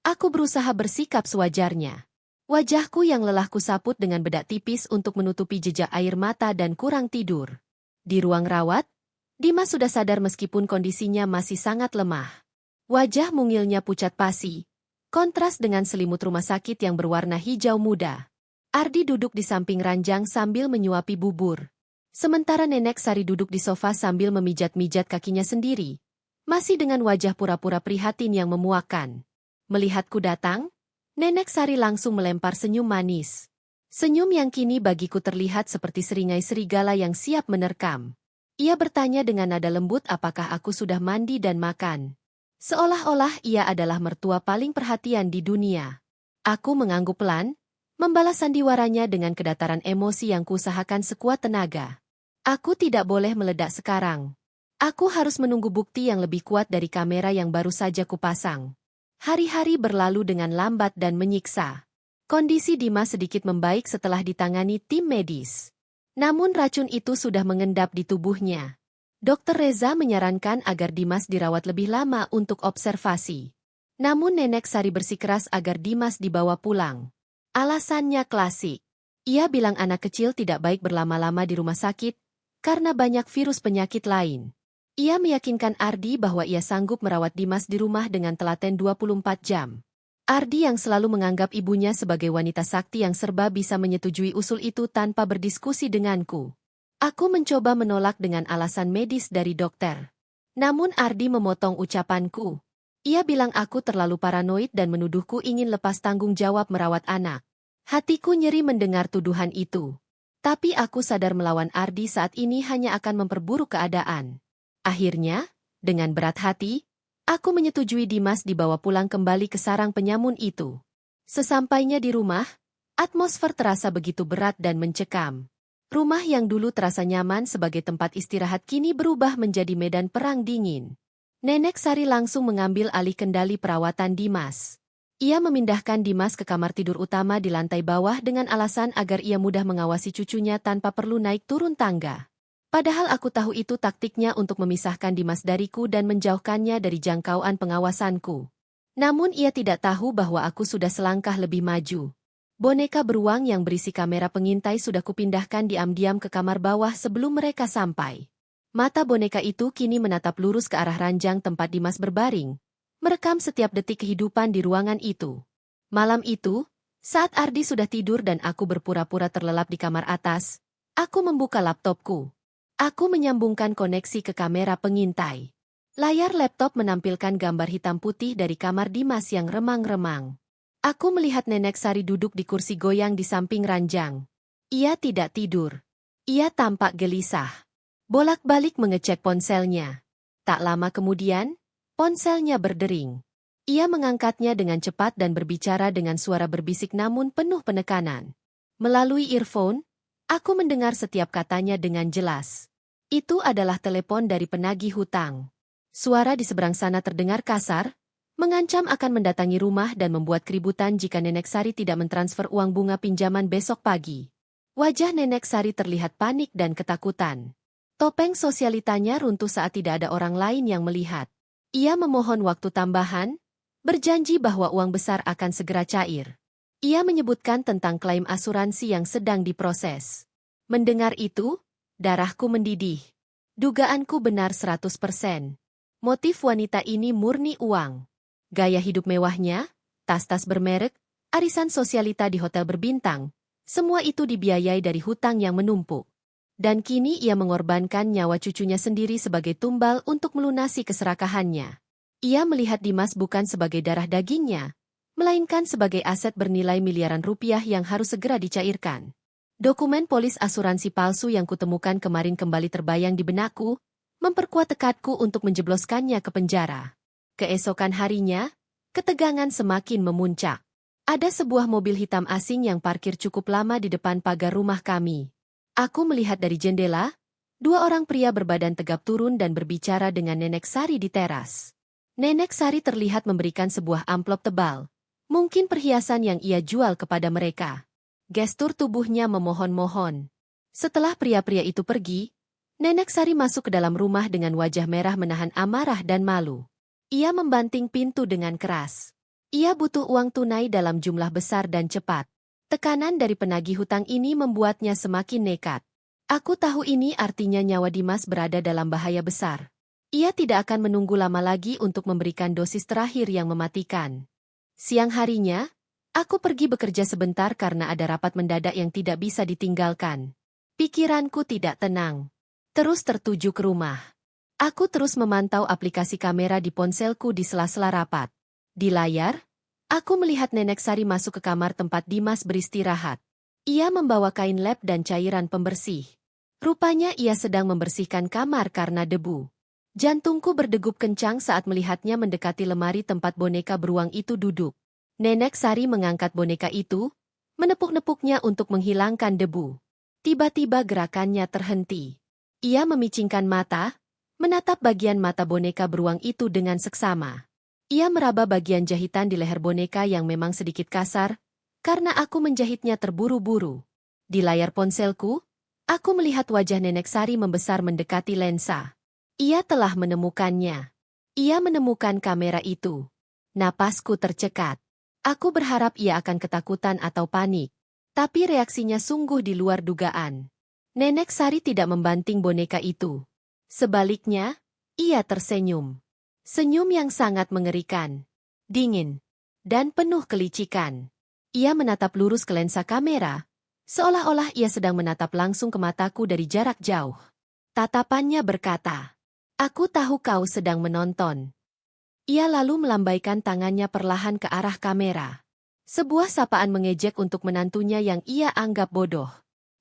A: aku berusaha bersikap sewajarnya. Wajahku yang lelah kusaput dengan bedak tipis untuk menutupi jejak air mata dan kurang tidur. Di ruang rawat, Dimas sudah sadar meskipun kondisinya masih sangat lemah. Wajah mungilnya pucat pasi, kontras dengan selimut rumah sakit yang berwarna hijau muda. Ardi duduk di samping ranjang sambil menyuapi bubur. Sementara Nenek Sari duduk di sofa sambil memijat-mijat kakinya sendiri, masih dengan wajah pura-pura prihatin yang memuakkan. Melihatku datang, Nenek Sari langsung melempar senyum manis. Senyum yang kini bagiku terlihat seperti seringai serigala yang siap menerkam. Ia bertanya dengan nada lembut apakah aku sudah mandi dan makan. Seolah-olah ia adalah mertua paling perhatian di dunia. Aku mengangguk pelan, membalas sandiwaranya dengan kedataran emosi yang kuusahakan sekuat tenaga. Aku tidak boleh meledak sekarang. Aku harus menunggu bukti yang lebih kuat dari kamera yang baru saja kupasang. Hari-hari berlalu dengan lambat dan menyiksa. Kondisi Dimas sedikit membaik setelah ditangani tim medis. Namun racun itu sudah mengendap di tubuhnya. Dokter Reza menyarankan agar Dimas dirawat lebih lama untuk observasi. Namun Nenek Sari bersikeras agar Dimas dibawa pulang. Alasannya klasik. Ia bilang anak kecil tidak baik berlama-lama di rumah sakit karena banyak virus penyakit lain. Ia meyakinkan Ardi bahwa ia sanggup merawat Dimas di rumah dengan telaten 24 jam. Ardi yang selalu menganggap ibunya sebagai wanita sakti yang serba bisa menyetujui usul itu tanpa berdiskusi denganku. Aku mencoba menolak dengan alasan medis dari dokter. Namun Ardi memotong ucapanku. Ia bilang aku terlalu paranoid dan menuduhku ingin lepas tanggung jawab merawat anak. Hatiku nyeri mendengar tuduhan itu. Tapi aku sadar melawan Ardi saat ini hanya akan memperburuk keadaan. Akhirnya, dengan berat hati, aku menyetujui Dimas dibawa pulang kembali ke sarang penyamun itu. Sesampainya di rumah, atmosfer terasa begitu berat dan mencekam. Rumah yang dulu terasa nyaman sebagai tempat istirahat kini berubah menjadi medan perang dingin. Nenek Sari langsung mengambil alih kendali perawatan Dimas. Ia memindahkan Dimas ke kamar tidur utama di lantai bawah dengan alasan agar ia mudah mengawasi cucunya tanpa perlu naik turun tangga. Padahal aku tahu itu taktiknya untuk memisahkan Dimas dariku dan menjauhkannya dari jangkauan pengawasanku. Namun ia tidak tahu bahwa aku sudah selangkah lebih maju. Boneka beruang yang berisi kamera pengintai sudah kupindahkan diam-diam ke kamar bawah sebelum mereka sampai. Mata boneka itu kini menatap lurus ke arah ranjang tempat Dimas berbaring, merekam setiap detik kehidupan di ruangan itu. Malam itu, saat Ardi sudah tidur dan aku berpura-pura terlelap di kamar atas, aku membuka laptopku. Aku menyambungkan koneksi ke kamera pengintai. Layar laptop menampilkan gambar hitam putih dari kamar Dimas yang remang-remang. Aku melihat Nenek Sari duduk di kursi goyang di samping ranjang. Ia tidak tidur. Ia tampak gelisah. Bolak-balik mengecek ponselnya. Tak lama kemudian, ponselnya berdering. Ia mengangkatnya dengan cepat dan berbicara dengan suara berbisik namun penuh penekanan. Melalui earphone, aku mendengar setiap katanya dengan jelas. Itu adalah telepon dari penagih hutang. Suara di seberang sana terdengar kasar, mengancam akan mendatangi rumah dan membuat keributan jika Nenek Sari tidak mentransfer uang bunga pinjaman besok pagi. Wajah Nenek Sari terlihat panik dan ketakutan. Topeng sosialitanya runtuh saat tidak ada orang lain yang melihat. Ia memohon waktu tambahan, berjanji bahwa uang besar akan segera cair. Ia menyebutkan tentang klaim asuransi yang sedang diproses. Mendengar itu, darahku mendidih. Dugaanku benar 100%. Motif wanita ini murni uang. Gaya hidup mewahnya, tas-tas bermerek, arisan sosialita di hotel berbintang, semua itu dibiayai dari hutang yang menumpuk. Dan kini ia mengorbankan nyawa cucunya sendiri sebagai tumbal untuk melunasi keserakahannya. Ia melihat Dimas bukan sebagai darah dagingnya, melainkan sebagai aset bernilai miliaran rupiah yang harus segera dicairkan. Dokumen polis asuransi palsu yang kutemukan kemarin kembali terbayang di benakku, memperkuat tekadku untuk menjebloskannya ke penjara. Keesokan harinya, ketegangan semakin memuncak. Ada sebuah mobil hitam asing yang parkir cukup lama di depan pagar rumah kami. Aku melihat dari jendela, dua orang pria berbadan tegap turun dan berbicara dengan Nenek Sari di teras. Nenek Sari terlihat memberikan sebuah amplop tebal. Mungkin perhiasan yang ia jual kepada mereka. Gestur tubuhnya memohon-mohon. Setelah pria-pria itu pergi, Nenek Sari masuk ke dalam rumah dengan wajah merah menahan amarah dan malu. Ia membanting pintu dengan keras. Ia butuh uang tunai dalam jumlah besar dan cepat. Tekanan dari penagih hutang ini membuatnya semakin nekat. Aku tahu ini artinya nyawa Dimas berada dalam bahaya besar. Ia tidak akan menunggu lama lagi untuk memberikan dosis terakhir yang mematikan. Siang harinya, aku pergi bekerja sebentar karena ada rapat mendadak yang tidak bisa ditinggalkan. Pikiranku tidak tenang. Terus tertuju ke rumah. Aku terus memantau aplikasi kamera di ponselku di sela-sela rapat. Di layar, aku melihat Nenek Sari masuk ke kamar tempat Dimas beristirahat. Ia membawa kain lap dan cairan pembersih. Rupanya ia sedang membersihkan kamar karena debu. Jantungku berdegup kencang saat melihatnya mendekati lemari tempat boneka beruang itu duduk. Nenek Sari mengangkat boneka itu, menepuk-nepuknya untuk menghilangkan debu. Tiba-tiba gerakannya terhenti. Ia memicingkan mata, menatap bagian mata boneka beruang itu dengan seksama. Ia meraba bagian jahitan di leher boneka yang memang sedikit kasar, karena aku menjahitnya terburu-buru. Di layar ponselku, aku melihat wajah Nenek Sari membesar mendekati lensa. Ia telah menemukannya. Ia menemukan kamera itu. Napasku tercekat. Aku berharap ia akan ketakutan atau panik. Tapi reaksinya sungguh di luar dugaan. Nenek Sari tidak membanting boneka itu. Sebaliknya, ia tersenyum. Senyum yang sangat mengerikan. Dingin. Dan penuh kelicikan. Ia menatap lurus ke lensa kamera, seolah-olah ia sedang menatap langsung ke mataku dari jarak jauh. Tatapannya berkata, "Aku tahu kau sedang menonton." Ia lalu melambaikan tangannya perlahan ke arah kamera. Sebuah sapaan mengejek untuk menantunya yang ia anggap bodoh.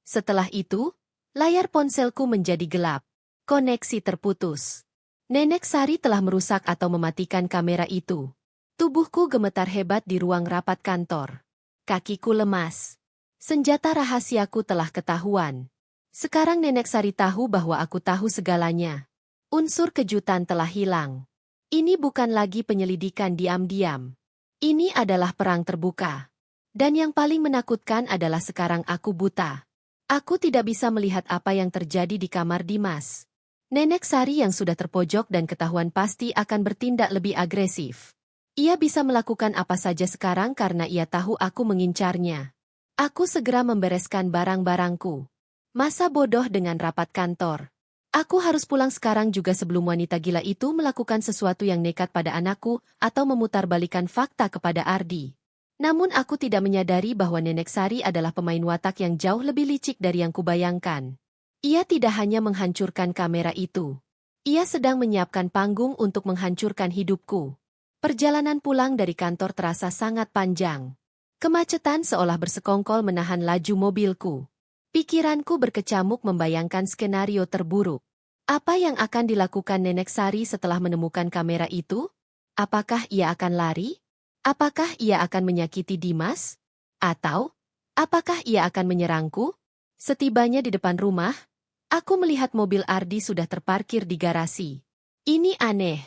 A: Setelah itu, layar ponselku menjadi gelap. Koneksi terputus. Nenek Sari telah merusak atau mematikan kamera itu. Tubuhku gemetar hebat di ruang rapat kantor. Kakiku lemas. Senjata rahasiaku telah ketahuan. Sekarang Nenek Sari tahu bahwa aku tahu segalanya. Unsur kejutan telah hilang. Ini bukan lagi penyelidikan diam-diam. Ini adalah perang terbuka. Dan yang paling menakutkan adalah sekarang aku buta. Aku tidak bisa melihat apa yang terjadi di kamar Dimas. Nenek Sari yang sudah terpojok dan ketahuan pasti akan bertindak lebih agresif. Ia bisa melakukan apa saja sekarang karena ia tahu aku mengincarnya. Aku segera membereskan barang-barangku. Masa bodoh dengan rapat kantor. Aku harus pulang sekarang juga sebelum wanita gila itu melakukan sesuatu yang nekat pada anakku atau memutarbalikkan fakta kepada Ardi. Namun aku tidak menyadari bahwa Nenek Sari adalah pemain watak yang jauh lebih licik dari yang kubayangkan. Ia tidak hanya menghancurkan kamera itu. Ia sedang menyiapkan panggung untuk menghancurkan hidupku. Perjalanan pulang dari kantor terasa sangat panjang. Kemacetan seolah bersekongkol menahan laju mobilku. Pikiranku berkecamuk membayangkan skenario terburuk. Apa yang akan dilakukan Nenek Sari setelah menemukan kamera itu? Apakah ia akan lari? Apakah ia akan menyakiti Dimas? Atau, apakah ia akan menyerangku? Setibanya di depan rumah, aku melihat mobil Ardi sudah terparkir di garasi. Ini aneh.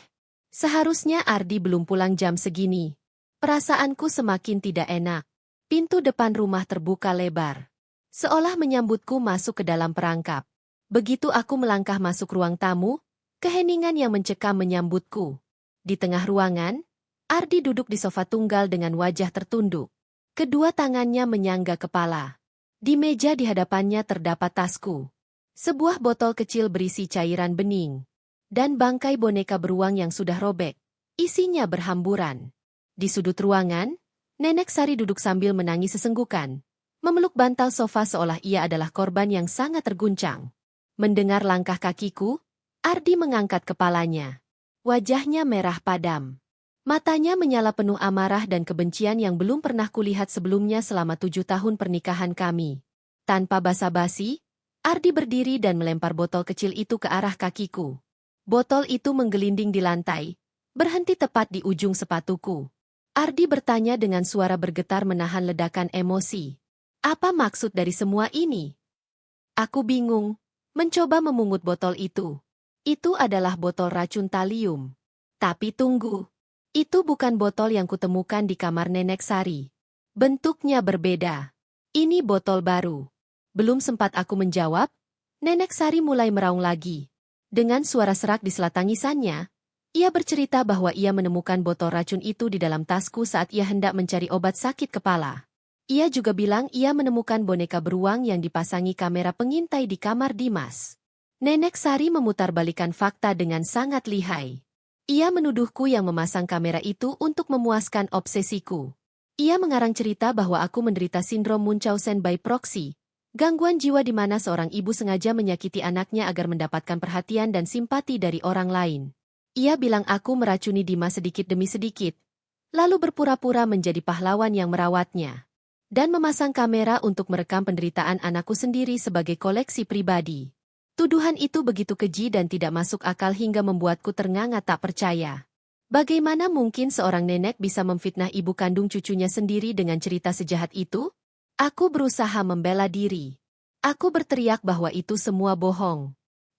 A: Seharusnya Ardi belum pulang jam segini. Perasaanku semakin tidak enak. Pintu depan rumah terbuka lebar. Seolah menyambutku masuk ke dalam perangkap. Begitu aku melangkah masuk ruang tamu, keheningan yang mencekam menyambutku. Di tengah ruangan, Ardi duduk di sofa tunggal dengan wajah tertunduk. Kedua tangannya menyangga kepala. Di meja di hadapannya terdapat tasku. Sebuah botol kecil berisi cairan bening. Dan bangkai boneka beruang yang sudah robek. Isinya berhamburan. Di sudut ruangan, Nenek Sari duduk sambil menangis sesenggukan. Memeluk bantal sofa seolah ia adalah korban yang sangat terguncang. Mendengar langkah kakiku, Ardi mengangkat kepalanya. Wajahnya merah padam. Matanya menyala penuh amarah dan kebencian yang belum pernah kulihat sebelumnya selama 7 tahun pernikahan kami. Tanpa basa-basi, Ardi berdiri dan melempar botol kecil itu ke arah kakiku. Botol itu menggelinding di lantai, berhenti tepat di ujung sepatuku. Ardi bertanya dengan suara bergetar menahan ledakan emosi. Apa maksud dari semua ini? Aku bingung, mencoba memungut botol itu. Itu adalah botol racun talium. Tapi tunggu. Itu bukan botol yang kutemukan di kamar Nenek Sari. Bentuknya berbeda. Ini botol baru. Belum sempat aku menjawab, Nenek Sari mulai meraung lagi. Dengan suara serak di sela tangisannya, ia bercerita bahwa ia menemukan botol racun itu di dalam tasku saat ia hendak mencari obat sakit kepala. Ia juga bilang ia menemukan boneka beruang yang dipasangi kamera pengintai di kamar Dimas. Nenek Sari memutarbalikkan fakta dengan sangat lihai. Ia menuduhku yang memasang kamera itu untuk memuaskan obsesiku. Ia mengarang cerita bahwa aku menderita sindrom Munchausen by proxy, gangguan jiwa di mana seorang ibu sengaja menyakiti anaknya agar mendapatkan perhatian dan simpati dari orang lain. Ia bilang aku meracuni Dimas sedikit demi sedikit, lalu berpura-pura menjadi pahlawan yang merawatnya, dan memasang kamera untuk merekam penderitaan anakku sendiri sebagai koleksi pribadi. Tuduhan itu begitu keji dan tidak masuk akal hingga membuatku ternganga tak percaya. Bagaimana mungkin seorang nenek bisa memfitnah ibu kandung cucunya sendiri dengan cerita sejahat itu? Aku berusaha membela diri. Aku berteriak bahwa itu semua bohong.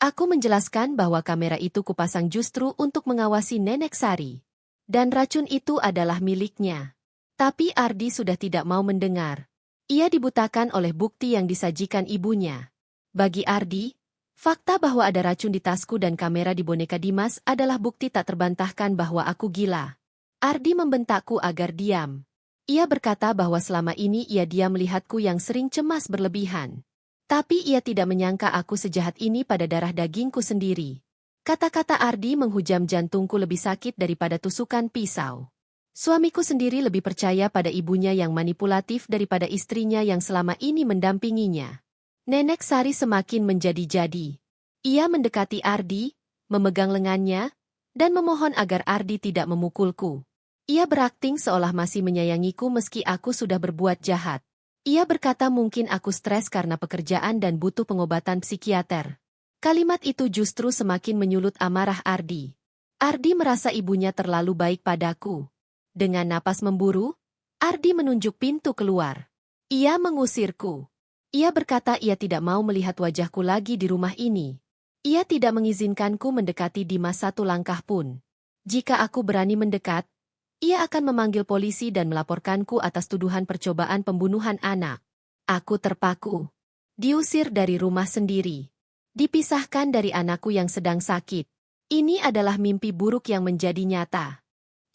A: Aku menjelaskan bahwa kamera itu kupasang justru untuk mengawasi Nenek Sari. Dan racun itu adalah miliknya. Tapi Ardi sudah tidak mau mendengar. Ia dibutakan oleh bukti yang disajikan ibunya. Bagi Ardi, fakta bahwa ada racun di tasku dan kamera di boneka Dimas adalah bukti tak terbantahkan bahwa aku gila. Ardi membentakku agar diam. Ia berkata bahwa selama ini ia diam melihatku yang sering cemas berlebihan. Tapi ia tidak menyangka aku sejahat ini pada darah dagingku sendiri. Kata-kata Ardi menghujam jantungku lebih sakit daripada tusukan pisau. Suamiku sendiri lebih percaya pada ibunya yang manipulatif daripada istrinya yang selama ini mendampinginya. Nenek Sari semakin menjadi-jadi. Ia mendekati Ardi, memegang lengannya, dan memohon agar Ardi tidak memukulku. Ia berakting seolah masih menyayangiku meski aku sudah berbuat jahat. Ia berkata mungkin aku stres karena pekerjaan dan butuh pengobatan psikiater. Kalimat itu justru semakin menyulut amarah Ardi. Ardi merasa ibunya terlalu baik padaku. Dengan napas memburu, Ardi menunjuk pintu keluar. Ia mengusirku. Ia berkata ia tidak mau melihat wajahku lagi di rumah ini. Ia tidak mengizinkanku mendekati Dimas satu langkah pun. Jika aku berani mendekat, ia akan memanggil polisi dan melaporkanku atas tuduhan percobaan pembunuhan anak. Aku terpaku. Diusir dari rumah sendiri. Dipisahkan dari anakku yang sedang sakit. Ini adalah mimpi buruk yang menjadi nyata.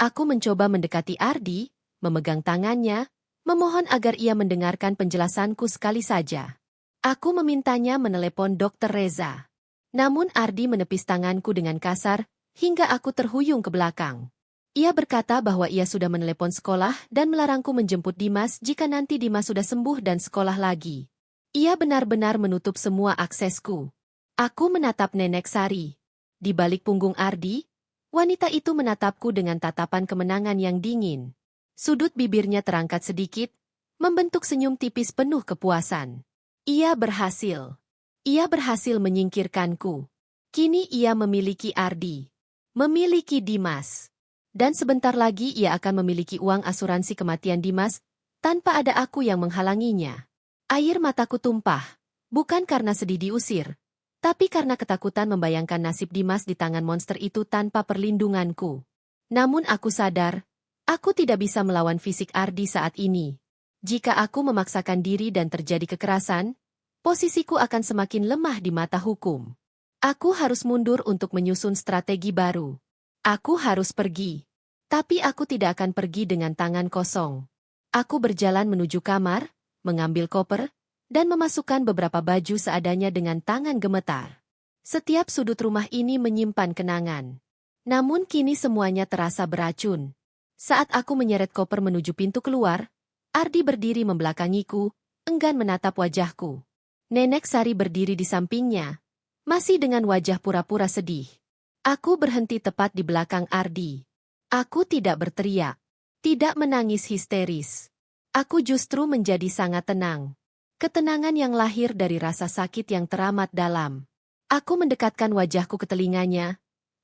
A: Aku mencoba mendekati Ardi, memegang tangannya, memohon agar ia mendengarkan penjelasanku sekali saja. Aku memintanya menelepon Dr. Reza. Namun Ardi menepis tanganku dengan kasar, hingga aku terhuyung ke belakang. Ia berkata bahwa ia sudah menelepon sekolah dan melarangku menjemput Dimas jika nanti Dimas sudah sembuh dan sekolah lagi. Ia benar-benar menutup semua aksesku. Aku menatap Nenek Sari. Di balik punggung Ardi, wanita itu menatapku dengan tatapan kemenangan yang dingin. Sudut bibirnya terangkat sedikit, membentuk senyum tipis penuh kepuasan. Ia berhasil. Ia berhasil menyingkirkanku. Kini ia memiliki Ardi. Memiliki Dimas. Dan sebentar lagi ia akan memiliki uang asuransi kematian Dimas, tanpa ada aku yang menghalanginya. Air mataku tumpah, bukan karena sedih diusir, tapi karena ketakutan membayangkan nasib Dimas di tangan monster itu tanpa perlindunganku. Namun aku sadar, aku tidak bisa melawan fisik Ardi saat ini. Jika aku memaksakan diri dan terjadi kekerasan, posisiku akan semakin lemah di mata hukum. Aku harus mundur untuk menyusun strategi baru. Aku harus pergi. Tapi aku tidak akan pergi dengan tangan kosong. Aku berjalan menuju kamar, mengambil koper, dan memasukkan beberapa baju seadanya dengan tangan gemetar. Setiap sudut rumah ini menyimpan kenangan. Namun kini semuanya terasa beracun. Saat aku menyeret koper menuju pintu keluar, Ardi berdiri membelakangiku, enggan menatap wajahku. Nenek Sari berdiri di sampingnya, masih dengan wajah pura-pura sedih. Aku berhenti tepat di belakang Ardi. Aku tidak berteriak, tidak menangis histeris. Aku justru menjadi sangat tenang. Ketenangan yang lahir dari rasa sakit yang teramat dalam. Aku mendekatkan wajahku ke telinganya,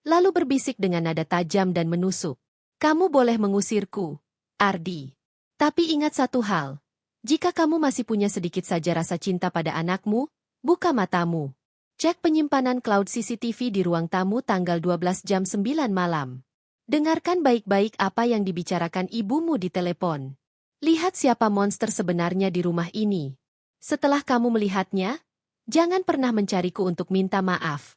A: lalu berbisik dengan nada tajam dan menusuk. Kamu boleh mengusirku, Ardi. Tapi ingat satu hal, jika kamu masih punya sedikit saja rasa cinta pada anakmu, buka matamu. Cek penyimpanan cloud CCTV di ruang tamu tanggal 12 jam 9 malam. Dengarkan baik-baik apa yang dibicarakan ibumu di telepon. Lihat siapa monster sebenarnya di rumah ini. Setelah kamu melihatnya, jangan pernah mencariku untuk minta maaf.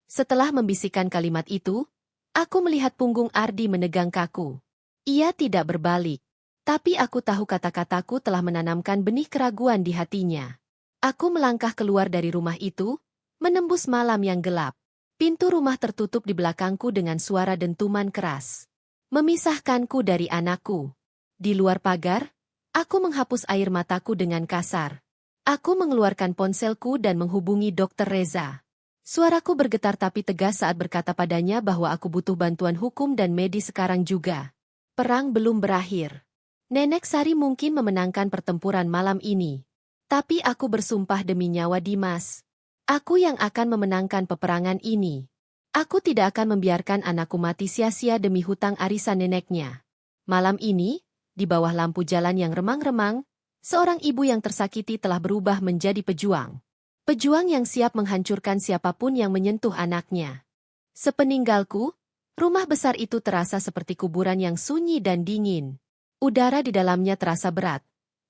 A: Setelah membisikkan kalimat itu, aku melihat punggung Ardi menegang kaku. Ia tidak berbalik. Tapi aku tahu kata-kataku telah menanamkan benih keraguan di hatinya. Aku melangkah keluar dari rumah itu, menembus malam yang gelap. Pintu rumah tertutup di belakangku dengan suara dentuman keras. Memisahkanku dari anakku. Di luar pagar, aku menghapus air mataku dengan kasar. Aku mengeluarkan ponselku dan menghubungi Dr. Reza. Suaraku bergetar tapi tegas saat berkata padanya bahwa aku butuh bantuan hukum dan medis sekarang juga. Perang belum berakhir. Nenek Sari mungkin memenangkan pertempuran malam ini. Tapi aku bersumpah demi nyawa Dimas. Aku yang akan memenangkan peperangan ini. Aku tidak akan membiarkan anakku mati sia-sia demi hutang arisan neneknya. Malam ini, di bawah lampu jalan yang remang-remang, seorang ibu yang tersakiti telah berubah menjadi pejuang. Pejuang yang siap menghancurkan siapapun yang menyentuh anaknya. Sepeninggalku, rumah besar itu terasa seperti kuburan yang sunyi dan dingin. Udara di dalamnya terasa berat.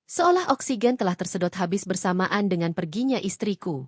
A: Seolah oksigen telah tersedot habis bersamaan dengan perginya istriku.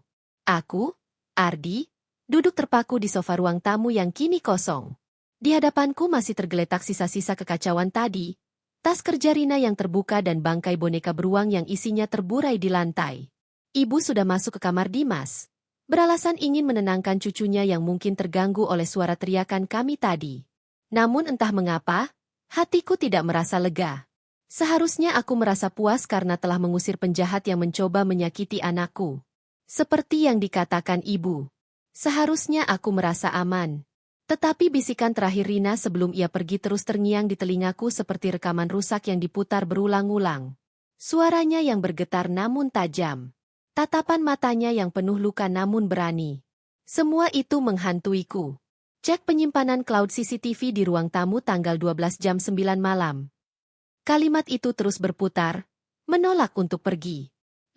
A: Aku, Ardi, duduk terpaku di sofa ruang tamu yang kini kosong. Di hadapanku masih tergeletak sisa-sisa kekacauan tadi, tas kerja Rina yang terbuka dan bangkai boneka beruang yang isinya terburai di lantai. Ibu sudah masuk ke kamar Dimas, beralasan ingin menenangkan cucunya yang mungkin terganggu oleh suara teriakan kami tadi. Namun entah mengapa, hatiku tidak merasa lega. Seharusnya aku merasa puas karena telah mengusir penjahat yang mencoba menyakiti anakku. Seperti yang dikatakan ibu. Seharusnya aku merasa aman. Tetapi bisikan terakhir Rina sebelum ia pergi terus terngiang di telingaku seperti rekaman rusak yang diputar berulang-ulang. Suaranya yang bergetar namun tajam. Tatapan matanya yang penuh luka namun berani. Semua itu menghantuiku. Cek penyimpanan cloud CCTV di ruang tamu tanggal 12 jam 9 malam. Kalimat itu terus berputar, menolak untuk pergi.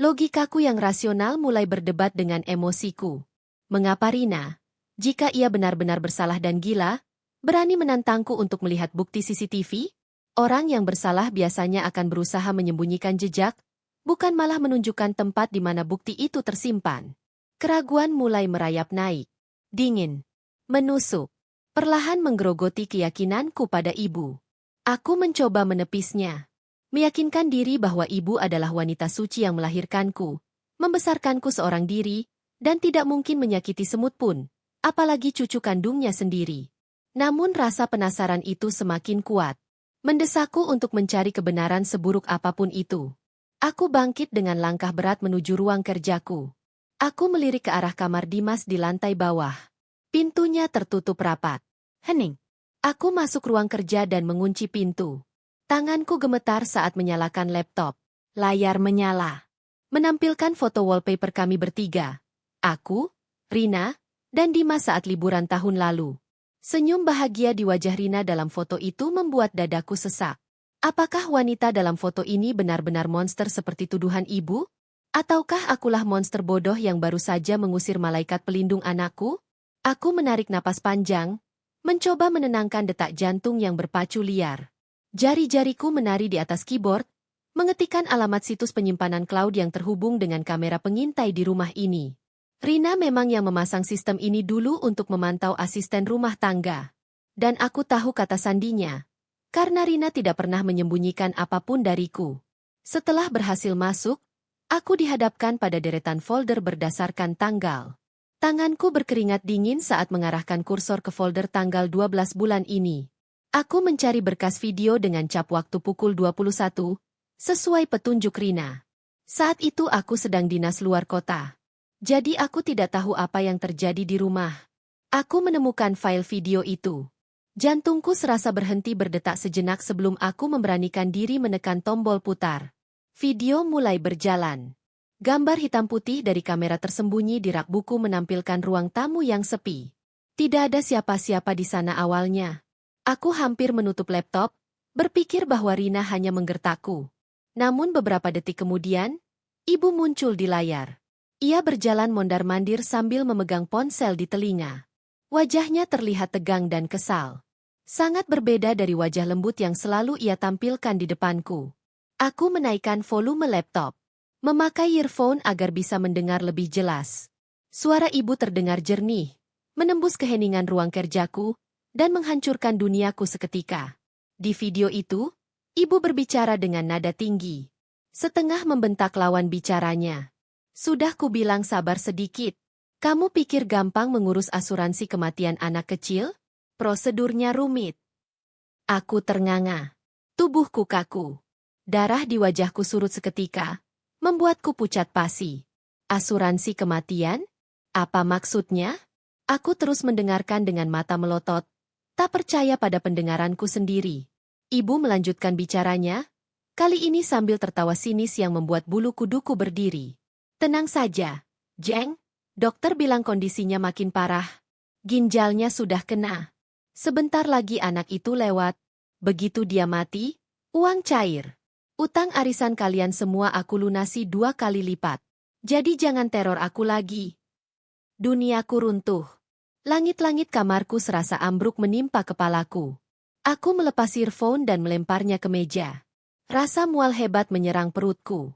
A: Logikaku yang rasional mulai berdebat dengan emosiku. Mengapa Rina, jika ia benar-benar bersalah dan gila, berani menantangku untuk melihat bukti CCTV? Orang yang bersalah biasanya akan berusaha menyembunyikan jejak, bukan malah menunjukkan tempat di mana bukti itu tersimpan. Keraguan mulai merayap naik. Dingin. Menusuk. Perlahan menggerogoti keyakinanku pada ibu. Aku mencoba menepisnya. Meyakinkan diri bahwa ibu adalah wanita suci yang melahirkanku, membesarkanku seorang diri, dan tidak mungkin menyakiti semut pun, apalagi cucu kandungnya sendiri. Namun rasa penasaran itu semakin kuat. Mendesakku untuk mencari kebenaran seburuk apapun itu. Aku bangkit dengan langkah berat menuju ruang kerjaku. Aku melirik ke arah kamar Dimas di lantai bawah. Pintunya tertutup rapat. Hening. Aku masuk ruang kerja dan mengunci pintu. Tanganku gemetar saat menyalakan laptop. Layar menyala. Menampilkan foto wallpaper kami bertiga. Aku, Rina, dan Dimas saat liburan tahun lalu. Senyum bahagia di wajah Rina dalam foto itu membuat dadaku sesak. Apakah wanita dalam foto ini benar-benar monster seperti tuduhan ibu? Ataukah akulah monster bodoh yang baru saja mengusir malaikat pelindung anakku? Aku menarik napas panjang, mencoba menenangkan detak jantung yang berpacu liar. Jari-jariku menari di atas keyboard, mengetikkan alamat situs penyimpanan cloud yang terhubung dengan kamera pengintai di rumah ini. Rina memang yang memasang sistem ini dulu untuk memantau asisten rumah tangga. Dan aku tahu kata sandinya, karena Rina tidak pernah menyembunyikan apapun dariku. Setelah berhasil masuk, aku dihadapkan pada deretan folder berdasarkan tanggal. Tanganku berkeringat dingin saat mengarahkan kursor ke folder tanggal 12 bulan ini. Aku mencari berkas video dengan cap waktu pukul 21, sesuai petunjuk Rina. Saat itu aku sedang dinas luar kota. Jadi aku tidak tahu apa yang terjadi di rumah. Aku menemukan file video itu. Jantungku serasa berhenti berdetak sejenak sebelum aku memberanikan diri menekan tombol putar. Video mulai berjalan. Gambar hitam putih dari kamera tersembunyi di rak buku menampilkan ruang tamu yang sepi. Tidak ada siapa-siapa di sana awalnya. Aku hampir menutup laptop, berpikir bahwa Rina hanya menggertakku. Namun beberapa detik kemudian, ibu muncul di layar. Ia berjalan mondar-mandir sambil memegang ponsel di telinga. Wajahnya terlihat tegang dan kesal. Sangat berbeda dari wajah lembut yang selalu ia tampilkan di depanku. Aku menaikkan volume laptop. Memakai earphone agar bisa mendengar lebih jelas. Suara ibu terdengar jernih, menembus keheningan ruang kerjaku, dan menghancurkan duniaku seketika. Di video itu, ibu berbicara dengan nada tinggi. Setengah membentak lawan bicaranya. Sudah kubilang sabar sedikit. Kamu pikir gampang mengurus asuransi kematian anak kecil? Prosedurnya rumit. Aku ternganga. Tubuhku kaku. Darah di wajahku surut seketika, membuatku pucat pasi. Asuransi kematian? Apa maksudnya? Aku terus mendengarkan dengan mata melotot, tak percaya pada pendengaranku sendiri. Ibu melanjutkan bicaranya, kali ini sambil tertawa sinis yang membuat bulu kuduku berdiri. Tenang saja, Jeng. Dokter bilang kondisinya makin parah. Ginjalnya sudah kena. Sebentar lagi anak itu lewat. Begitu dia mati, uang cair. Utang arisan kalian semua aku lunasi 2 kali lipat. Jadi jangan teror aku lagi. Duniaku runtuh. Langit-langit kamarku serasa ambruk menimpa kepalaku. Aku melepas earphone dan melemparnya ke meja. Rasa mual hebat menyerang perutku.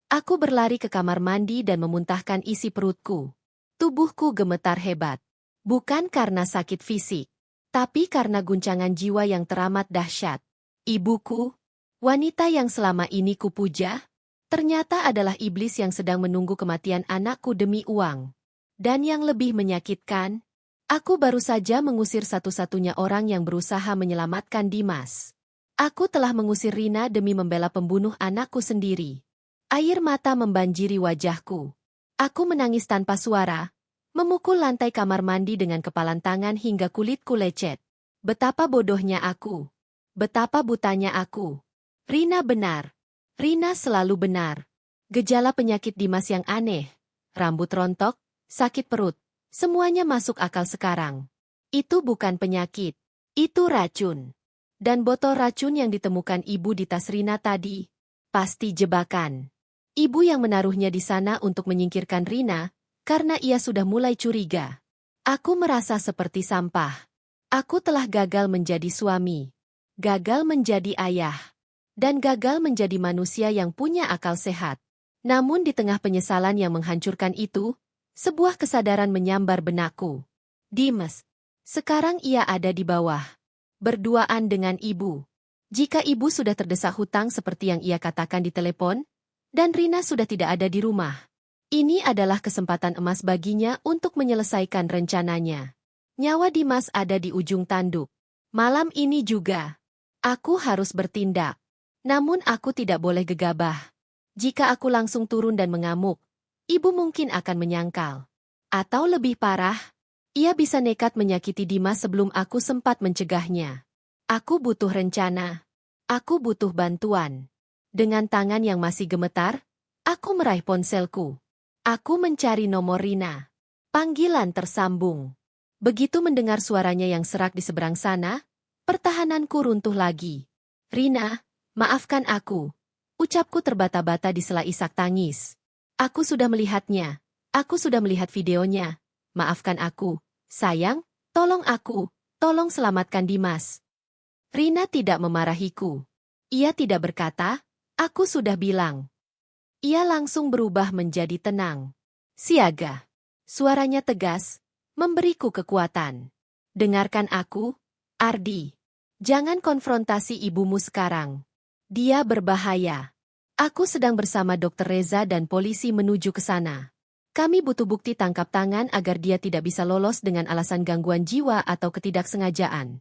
A: Aku berlari ke kamar mandi dan memuntahkan isi perutku. Tubuhku gemetar hebat. Bukan karena sakit fisik, tapi karena guncangan jiwa yang teramat dahsyat. Ibuku, wanita yang selama ini kupuja, ternyata adalah iblis yang sedang menunggu kematian anakku demi uang. Dan yang lebih menyakitkan, aku baru saja mengusir satu-satunya orang yang berusaha menyelamatkan Dimas. Aku telah mengusir Rina demi membela pembunuh anakku sendiri. Air mata membanjiri wajahku. Aku menangis tanpa suara, memukul lantai kamar mandi dengan kepalan tangan hingga kulitku lecet. Betapa bodohnya aku. Betapa butanya aku. Rina benar. Rina selalu benar. Gejala penyakit Dimas yang aneh. Rambut rontok, sakit perut. Semuanya masuk akal sekarang. Itu bukan penyakit. Itu racun. Dan botol racun yang ditemukan ibu di tas Rina tadi, pasti jebakan. Ibu yang menaruhnya di sana untuk menyingkirkan Rina, karena ia sudah mulai curiga. Aku merasa seperti sampah. Aku telah gagal menjadi suami, gagal menjadi ayah, dan gagal menjadi manusia yang punya akal sehat. Namun di tengah penyesalan yang menghancurkan itu, sebuah kesadaran menyambar benakku. Dimas. Sekarang ia ada di bawah, berduaan dengan ibu. Jika ibu sudah terdesak hutang seperti yang ia katakan di telepon, dan Rina sudah tidak ada di rumah, ini adalah kesempatan emas baginya untuk menyelesaikan rencananya. Nyawa Dimas ada di ujung tanduk. Malam ini juga, aku harus bertindak. Namun aku tidak boleh gegabah. Jika aku langsung turun dan mengamuk, ibu mungkin akan menyangkal. Atau lebih parah, ia bisa nekat menyakiti Dimas sebelum aku sempat mencegahnya. Aku butuh rencana. Aku butuh bantuan. Dengan tangan yang masih gemetar, aku meraih ponselku. Aku mencari nomor Rina. Panggilan tersambung. Begitu mendengar suaranya yang serak di seberang sana, pertahananku runtuh lagi. Rina, maafkan aku. Ucapku terbata-bata di sela isak tangis. Aku sudah melihatnya. Aku sudah melihat videonya. Maafkan aku. Sayang, tolong aku. Tolong selamatkan Dimas. Rina tidak memarahiku. Ia tidak berkata, aku sudah bilang. Ia langsung berubah menjadi tenang. Siaga. Suaranya tegas, memberiku kekuatan. Dengarkan aku, Ardi. Jangan konfrontasi ibumu sekarang. Dia berbahaya. Aku sedang bersama Dr. Reza dan polisi menuju ke sana. Kami butuh bukti tangkap tangan agar dia tidak bisa lolos dengan alasan gangguan jiwa atau ketidaksengajaan.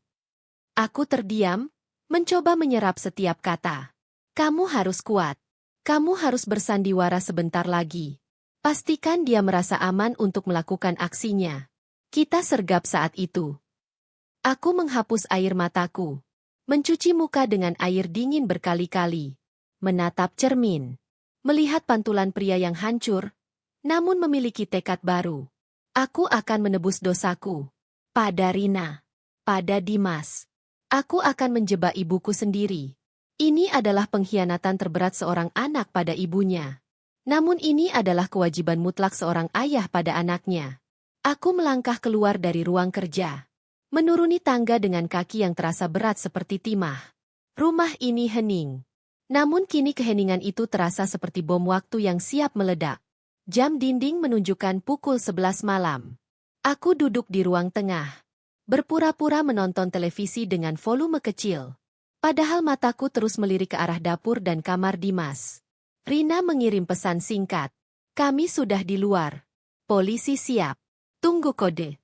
A: Aku terdiam, mencoba menyerap setiap kata. Kamu harus kuat. Kamu harus bersandiwara sebentar lagi. Pastikan dia merasa aman untuk melakukan aksinya. Kita sergap saat itu. Aku menghapus air mataku. Mencuci muka dengan air dingin berkali-kali. Menatap cermin. Melihat pantulan pria yang hancur, namun memiliki tekad baru. Aku akan menebus dosaku. Pada Rina. Pada Dimas. Aku akan menjebak ibuku sendiri. Ini adalah pengkhianatan terberat seorang anak pada ibunya. Namun ini adalah kewajiban mutlak seorang ayah pada anaknya. Aku melangkah keluar dari ruang kerja. menuruni tangga dengan kaki yang terasa berat seperti timah. Rumah ini hening. Namun kini keheningan itu terasa seperti bom waktu yang siap meledak. Jam dinding menunjukkan pukul 11 malam. Aku duduk di ruang tengah, berpura-pura menonton televisi dengan volume kecil. Padahal mataku terus melirik ke arah dapur dan kamar Dimas. Rina mengirim pesan singkat. Kami sudah di luar. Polisi siap. Tunggu kode.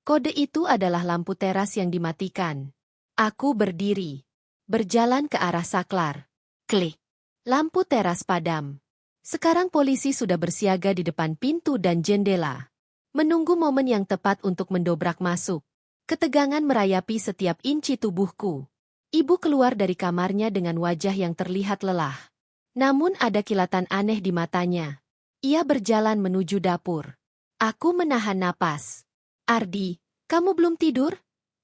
A: Kode itu adalah lampu teras yang dimatikan. Aku berdiri. Berjalan ke arah saklar. Klik. Lampu teras padam. Sekarang polisi sudah bersiaga di depan pintu dan jendela. Menunggu momen yang tepat untuk mendobrak masuk. Ketegangan merayapi setiap inci tubuhku. Ibu keluar dari kamarnya dengan wajah yang terlihat lelah. Namun ada kilatan aneh di matanya. Ia berjalan menuju dapur. Aku menahan napas. Ardi, kamu belum tidur?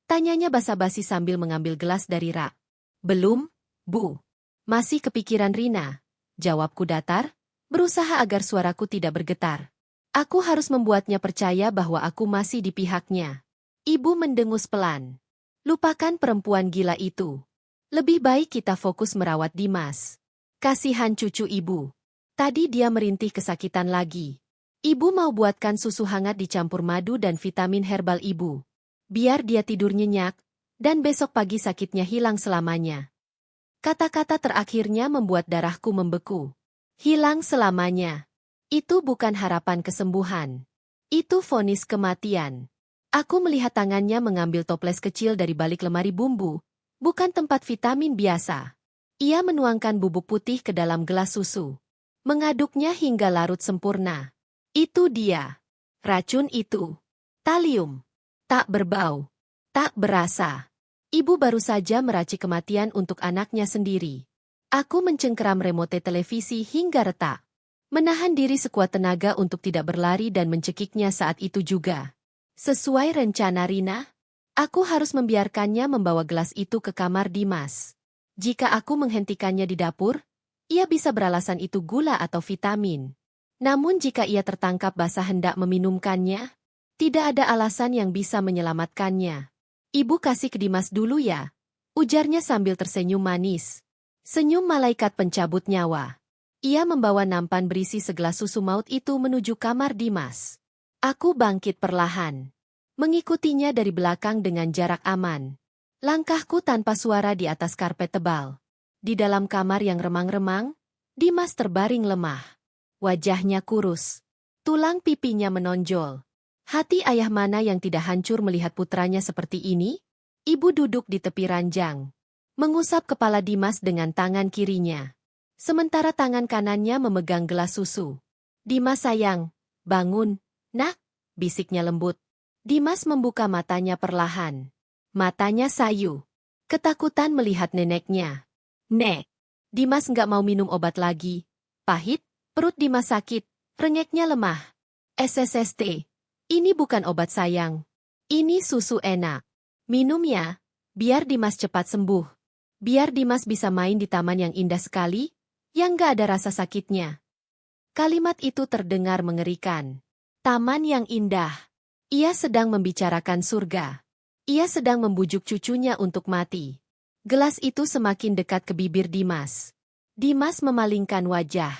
A: Tanyanya basa-basi sambil mengambil gelas dari rak. Belum, Bu. Masih kepikiran Rina. Jawabku datar, berusaha agar suaraku tidak bergetar. Aku harus membuatnya percaya bahwa aku masih di pihaknya. Ibu mendengus pelan. Lupakan perempuan gila itu. Lebih baik kita fokus merawat Dimas. Kasihan cucu ibu. Tadi dia merintih kesakitan lagi. Ibu mau buatkan susu hangat dicampur madu dan vitamin herbal ibu. Biar dia tidur nyenyak, dan besok pagi sakitnya hilang selamanya. Kata-kata terakhirnya membuat darahku membeku. Hilang selamanya. Itu bukan harapan kesembuhan. Itu vonis kematian. Aku melihat tangannya mengambil toples kecil dari balik lemari bumbu, bukan tempat vitamin biasa. Ia menuangkan bubuk putih ke dalam gelas susu. Mengaduknya hingga larut sempurna. Itu dia. Racun itu. Talium. Tak berbau. Tak berasa. Ibu baru saja meracik kematian untuk anaknya sendiri. Aku mencengkeram remote televisi hingga retak. Menahan diri sekuat tenaga untuk tidak berlari dan mencekiknya saat itu juga. Sesuai rencana Rina, aku harus membiarkannya membawa gelas itu ke kamar Dimas. Jika aku menghentikannya di dapur, ia bisa beralasan itu gula atau vitamin. Namun jika ia tertangkap basah hendak meminumkannya, tidak ada alasan yang bisa menyelamatkannya. Ibu kasih ke Dimas dulu ya, ujarnya sambil tersenyum manis. Senyum malaikat pencabut nyawa. Ia membawa nampan berisi segelas susu maut itu menuju kamar Dimas. Aku bangkit perlahan. Mengikutinya dari belakang dengan jarak aman. Langkahku tanpa suara di atas karpet tebal. Di dalam kamar yang remang-remang, Dimas terbaring lemah. Wajahnya kurus. Tulang pipinya menonjol. Hati ayah mana yang tidak hancur melihat putranya seperti ini? Ibu duduk di tepi ranjang. Mengusap kepala Dimas dengan tangan kirinya. Sementara tangan kanannya memegang gelas susu. Dimas sayang, bangun. Nak, bisiknya lembut. Dimas membuka matanya perlahan. Matanya sayu. Ketakutan melihat neneknya. Nek, Dimas nggak mau minum obat lagi. Pahit, perut Dimas sakit, rengeknya lemah. SSST, ini bukan obat sayang. Ini susu enak. Minum ya, biar Dimas cepat sembuh. Biar Dimas bisa main di taman yang indah sekali, yang nggak ada rasa sakitnya. Kalimat itu terdengar mengerikan. Taman yang indah. Ia sedang membicarakan surga. Ia sedang membujuk cucunya untuk mati. Gelas itu semakin dekat ke bibir Dimas. Dimas memalingkan wajah.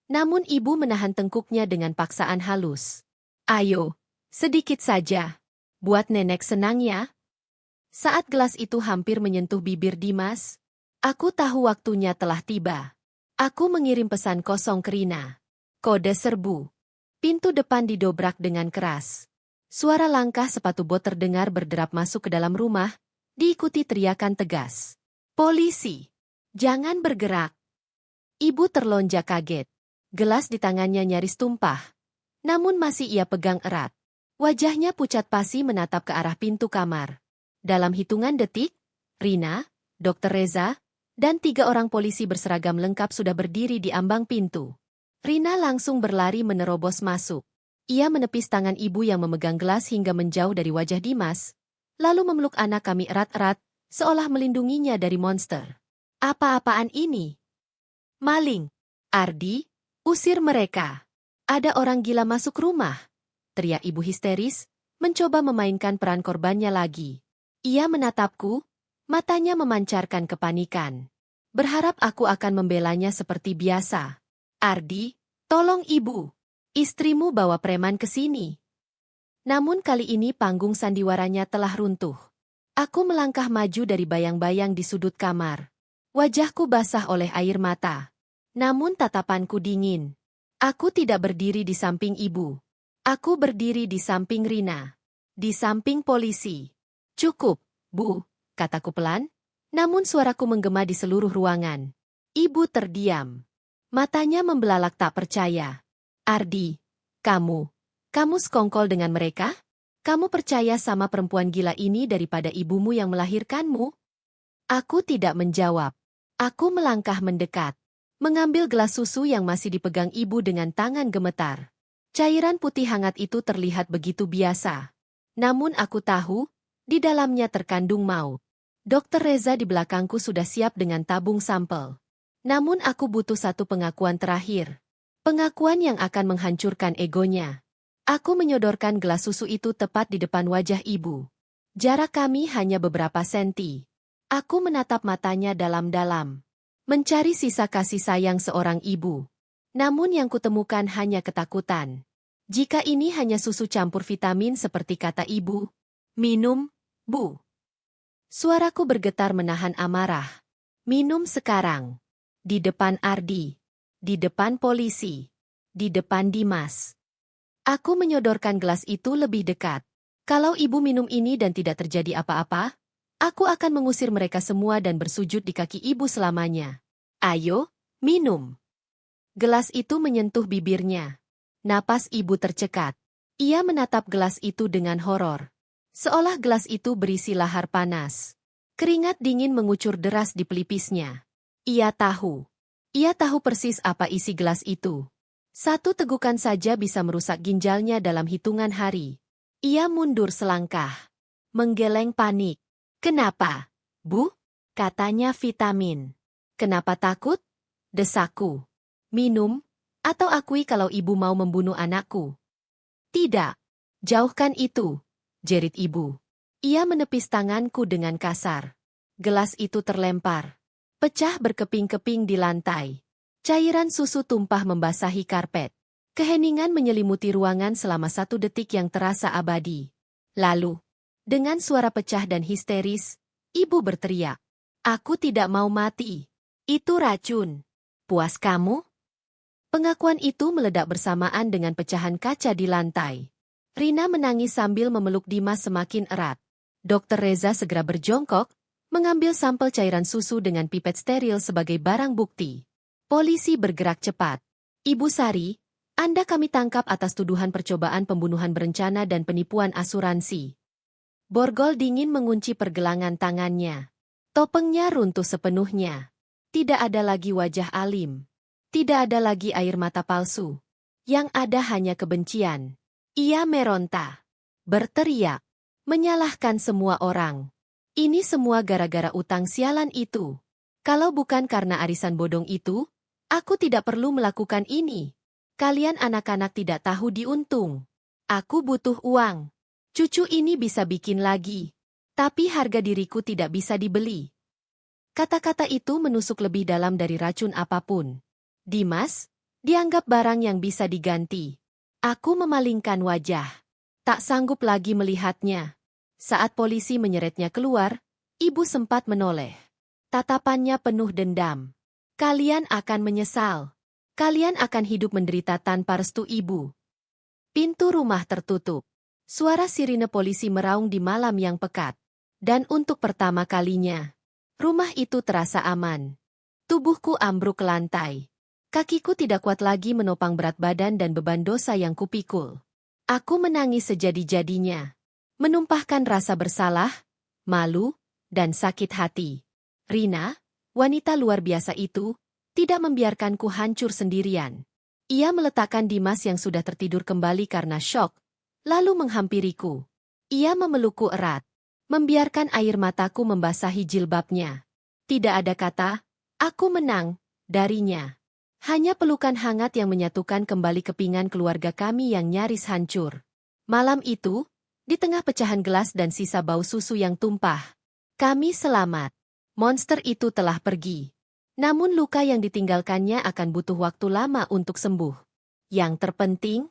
A: Namun ibu menahan tengkuknya dengan paksaan halus. Ayo, sedikit saja. Buat nenek senang ya. Saat gelas itu hampir menyentuh bibir Dimas, aku tahu waktunya telah tiba. Aku mengirim pesan kosong ke Rina. Kode serbu. Pintu depan didobrak dengan keras. Suara langkah sepatu bot terdengar berderap masuk ke dalam rumah, diikuti teriakan tegas. Polisi! Jangan bergerak! Ibu terlonjak kaget. Gelas di tangannya nyaris tumpah. Namun masih ia pegang erat. Wajahnya pucat pasi menatap ke arah pintu kamar. Dalam hitungan detik, Rina, Dr. Reza, dan 3 orang polisi berseragam lengkap sudah berdiri di ambang pintu. Rina langsung berlari menerobos masuk. Ia menepis tangan ibu yang memegang gelas hingga menjauh dari wajah Dimas, lalu memeluk anak kami erat-erat, seolah melindunginya dari monster. Apa-apaan ini? Maling. Ardi, usir mereka. Ada orang gila masuk rumah. Teriak ibu histeris, mencoba memainkan peran korbannya lagi. Ia menatapku, matanya memancarkan kepanikan. Berharap aku akan membelanya seperti biasa. Ardi, tolong ibu. Istrimu bawa preman ke sini. Namun kali ini panggung sandiwaranya telah runtuh. Aku melangkah maju dari bayang-bayang di sudut kamar. Wajahku basah oleh air mata. Namun tatapanku dingin. Aku tidak berdiri di samping ibu. Aku berdiri di samping Rina. Di samping polisi. Cukup, Bu, kataku pelan. Namun suaraku menggema di seluruh ruangan. Ibu terdiam. Matanya membelalak tak percaya. Ardi, kamu sekongkol dengan mereka? Kamu percaya sama perempuan gila ini daripada ibumu yang melahirkanmu? Aku tidak menjawab. Aku melangkah mendekat. Mengambil gelas susu yang masih dipegang ibu dengan tangan gemetar. Cairan putih hangat itu terlihat begitu biasa. Namun aku tahu, di dalamnya terkandung maut. Dokter Reza di belakangku sudah siap dengan tabung sampel. Namun aku butuh satu pengakuan terakhir. Pengakuan yang akan menghancurkan egonya. Aku menyodorkan gelas susu itu tepat di depan wajah ibu. Jarak kami hanya beberapa senti. Aku menatap matanya dalam-dalam. Mencari sisa kasih sayang seorang ibu. Namun yang kutemukan hanya ketakutan. Jika ini hanya susu campur vitamin seperti kata ibu, minum, Bu. Suaraku bergetar menahan amarah. Minum sekarang. Di depan Ardi. Di depan polisi. Di depan Dimas. Aku menyodorkan gelas itu lebih dekat. Kalau ibu minum ini dan tidak terjadi apa-apa, aku akan mengusir mereka semua dan bersujud di kaki ibu selamanya. Ayo, minum. Gelas itu menyentuh bibirnya. Napas ibu tercekat. Ia menatap gelas itu dengan horor. Seolah gelas itu berisi lahar panas. Keringat dingin mengucur deras di pelipisnya. Ia tahu persis apa isi gelas itu. Satu tegukan saja bisa merusak ginjalnya dalam hitungan hari. Ia mundur selangkah. Menggeleng panik. Kenapa, Bu? Katanya vitamin. Kenapa takut? Desakku. Minum, atau akui kalau ibu mau membunuh anakku. Tidak. Jauhkan itu, jerit ibu. Ia menepis tanganku dengan kasar. Gelas itu terlempar. Pecah berkeping-keping di lantai. Cairan susu tumpah membasahi karpet. Keheningan menyelimuti ruangan selama 1 detik yang terasa abadi. Lalu, dengan suara pecah dan histeris, ibu berteriak. Aku tidak mau mati. Itu racun. Puas kamu? Pengakuan itu meledak bersamaan dengan pecahan kaca di lantai. Rina menangis sambil memeluk Dimas semakin erat. Dokter Reza segera berjongkok, mengambil sampel cairan susu dengan pipet steril sebagai barang bukti. Polisi bergerak cepat. Ibu Sari, Anda kami tangkap atas tuduhan percobaan pembunuhan berencana dan penipuan asuransi. Borgol dingin mengunci pergelangan tangannya. Topengnya runtuh sepenuhnya. Tidak ada lagi wajah alim. Tidak ada lagi air mata palsu. Yang ada hanya kebencian. Ia meronta. Berteriak. Menyalahkan semua orang. Ini semua gara-gara utang sialan itu. Kalau bukan karena arisan bodong itu, aku tidak perlu melakukan ini. Kalian anak-anak tidak tahu diuntung. Aku butuh uang. Cucu ini bisa bikin lagi. Tapi harga diriku tidak bisa dibeli. Kata-kata itu menusuk lebih dalam dari racun apapun. Dimas, dianggap barang yang bisa diganti. Aku memalingkan wajah. Tak sanggup lagi melihatnya. Saat polisi menyeretnya keluar, ibu sempat menoleh. Tatapannya penuh dendam. Kalian akan menyesal. Kalian akan hidup menderita tanpa restu ibu. Pintu rumah tertutup. Suara sirine polisi meraung di malam yang pekat. Dan untuk pertama kalinya, rumah itu terasa aman. Tubuhku ambruk ke lantai. Kakiku tidak kuat lagi menopang berat badan dan beban dosa yang kupikul. Aku menangis sejadi-jadinya. Menumpahkan rasa bersalah, malu, dan sakit hati. Rina, wanita luar biasa itu, tidak membiarkanku hancur sendirian. Ia meletakkan Dimas yang sudah tertidur kembali karena syok, lalu menghampiriku. Ia memelukku erat, membiarkan air mataku membasahi jilbabnya. Tidak ada kata, aku menang, darinya. Hanya pelukan hangat yang menyatukan kembali kepingan keluarga kami yang nyaris hancur. Malam itu, Di tengah pecahan gelas dan sisa bau susu yang tumpah. Kami selamat. Monster itu telah pergi. Namun luka yang ditinggalkannya akan butuh waktu lama untuk sembuh. Yang terpenting,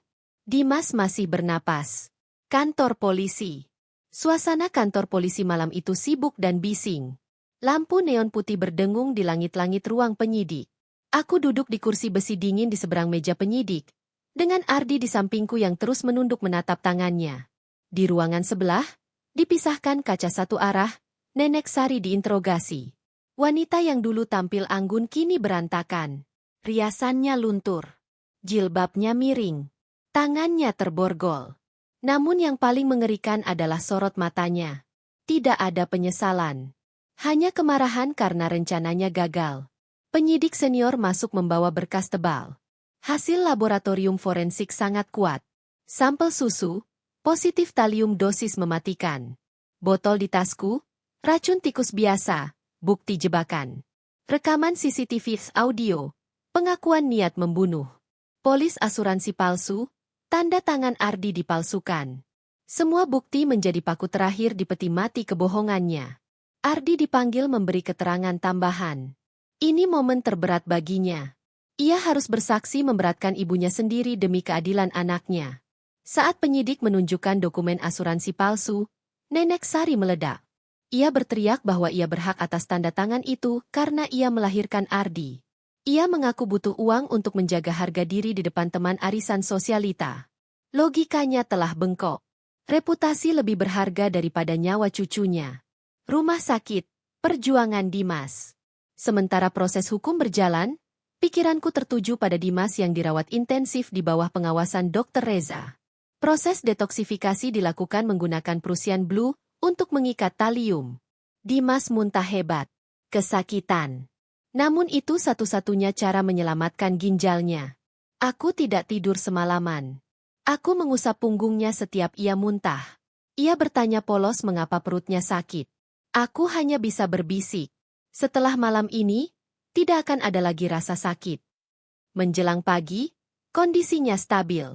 A: Dimas masih bernapas. Kantor polisi. Suasana kantor polisi malam itu sibuk dan bising. Lampu neon putih berdengung di langit-langit ruang penyidik. Aku duduk di kursi besi dingin di seberang meja penyidik, dengan Ardi di sampingku yang terus menunduk menatap tangannya. Di ruangan sebelah, dipisahkan kaca satu arah, Nenek Sari diinterogasi. Wanita yang dulu tampil anggun kini berantakan. Riasannya luntur. Jilbabnya miring. Tangannya terborgol. Namun yang paling mengerikan adalah sorot matanya. Tidak ada penyesalan. Hanya kemarahan karena rencananya gagal. Penyidik senior masuk membawa berkas tebal. Hasil laboratorium forensik sangat kuat. Sampel susu, positif talium dosis mematikan. Botol di tasku, racun tikus biasa, bukti jebakan. Rekaman CCTV audio, pengakuan niat membunuh. Polis asuransi palsu, tanda tangan Ardi dipalsukan. Semua bukti menjadi paku terakhir di peti mati kebohongannya. Ardi dipanggil memberi keterangan tambahan. Ini momen terberat baginya. Ia harus bersaksi memberatkan ibunya sendiri demi keadilan anaknya. Saat penyidik menunjukkan dokumen asuransi palsu, Nenek Sari meledak. Ia berteriak bahwa ia berhak atas tanda tangan itu karena ia melahirkan Ardi. Ia mengaku butuh uang untuk menjaga harga diri di depan teman arisan sosialita. Logikanya telah bengkok. Reputasi lebih berharga daripada nyawa cucunya. Rumah sakit, perjuangan Dimas. Sementara proses hukum berjalan, pikiranku tertuju pada Dimas yang dirawat intensif di bawah pengawasan Dr. Reza. Proses detoksifikasi dilakukan menggunakan Prussian Blue untuk mengikat talium. Dimas muntah hebat, kesakitan. Namun itu satu-satunya cara menyelamatkan ginjalnya. Aku tidak tidur semalaman. Aku mengusap punggungnya setiap ia muntah. Ia bertanya polos mengapa perutnya sakit. Aku hanya bisa berbisik. Setelah malam ini, tidak akan ada lagi rasa sakit. Menjelang pagi, kondisinya stabil.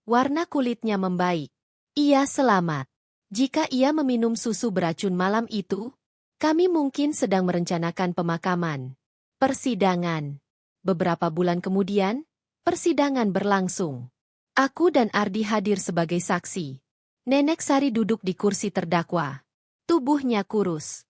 A: Warna kulitnya membaik. Ia selamat. Jika ia meminum susu beracun malam itu, kami mungkin sedang merencanakan pemakaman. Persidangan. Beberapa bulan kemudian, persidangan berlangsung. Aku dan Ardi hadir sebagai saksi. Nenek Sari duduk di kursi terdakwa. Tubuhnya kurus.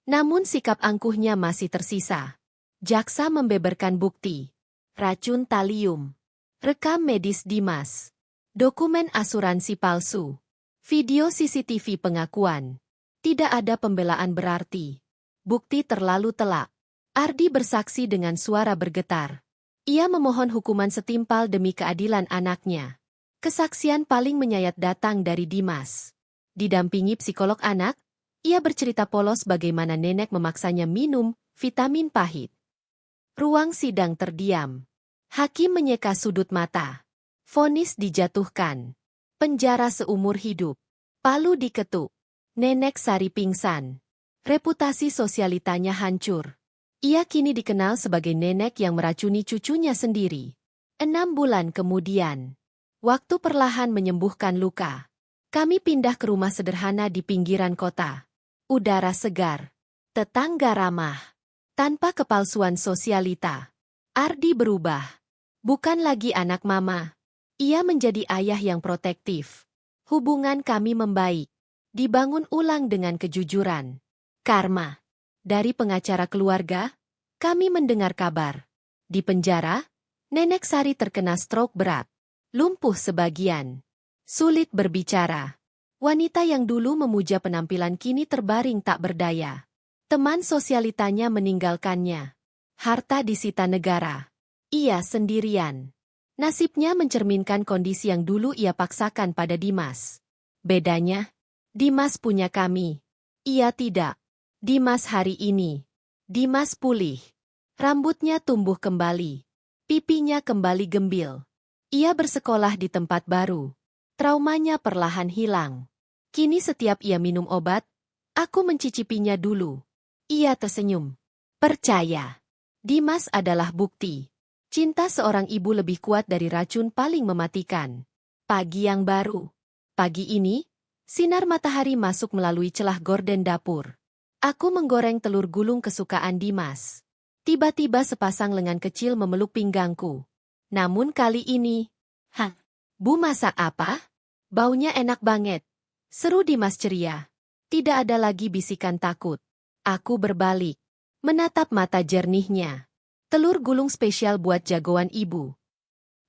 A: Namun sikap angkuhnya masih tersisa. Jaksa membeberkan bukti. Racun talium. Rekam medis Dimas. Dokumen asuransi palsu. Video CCTV pengakuan. Tidak ada pembelaan berarti. Bukti terlalu telak. Ardi bersaksi dengan suara bergetar. Ia memohon hukuman setimpal demi keadilan anaknya. Kesaksian paling menyayat datang dari Dimas. Didampingi psikolog anak, ia bercerita polos bagaimana nenek memaksanya minum vitamin pahit. Ruang sidang terdiam. Hakim menyeka sudut mata. Vonis dijatuhkan. Penjara seumur hidup. Palu diketuk. Nenek Sari pingsan. Reputasi sosialitanya hancur. Ia kini dikenal sebagai nenek yang meracuni cucunya sendiri. 6 bulan kemudian. Waktu perlahan menyembuhkan luka. Kami pindah ke rumah sederhana di pinggiran kota. Udara segar. Tetangga ramah. Tanpa kepalsuan sosialita. Ardi berubah. Bukan lagi anak mama. Ia menjadi ayah yang protektif. Hubungan kami membaik. Dibangun ulang dengan kejujuran. Karma. Dari pengacara keluarga, kami mendengar kabar. Di penjara, Nenek Sari terkena stroke berat. Lumpuh sebagian. Sulit berbicara. Wanita yang dulu memuja penampilan kini terbaring tak berdaya. Teman sosialitanya meninggalkannya. Harta disita negara. Ia sendirian. Nasibnya mencerminkan kondisi yang dulu ia paksakan pada Dimas. Bedanya, Dimas punya kami. Ia tidak. Dimas hari ini. Dimas pulih. Rambutnya tumbuh kembali. Pipinya kembali gembil. Ia bersekolah di tempat baru. Traumanya perlahan hilang. Kini setiap ia minum obat, aku mencicipinya dulu. Ia tersenyum. Percaya. Dimas adalah bukti. Cinta seorang ibu lebih kuat dari racun paling mematikan. Pagi yang baru. Pagi ini, Sinar matahari masuk melalui celah gorden dapur. Aku menggoreng telur gulung kesukaan Dimas. Tiba-tiba sepasang lengan kecil memeluk pinggangku. Namun kali ini, Bu masak apa? Baunya enak banget. Seru Dimas ceria. Tidak ada lagi bisikan takut. Aku berbalik, menatap mata jernihnya. Telur gulung spesial buat jagoan ibu.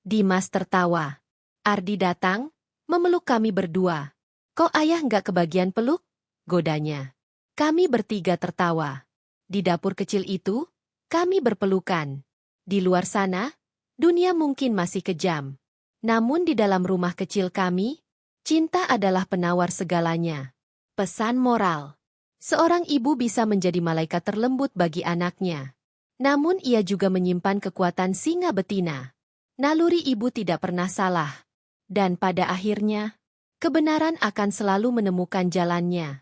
A: Dimas tertawa. Ardi datang, memeluk kami berdua. Kok ayah nggak kebagian peluk? Godanya. Kami bertiga tertawa. Di dapur kecil itu, kami berpelukan. Di luar sana, dunia mungkin masih kejam. Namun di dalam rumah kecil kami, cinta adalah penawar segalanya. Pesan moral. Seorang ibu bisa menjadi malaikat terlembut bagi anaknya. Namun ia juga menyimpan kekuatan singa betina. Naluri ibu tidak pernah salah. Dan pada akhirnya, kebenaran akan selalu menemukan jalannya.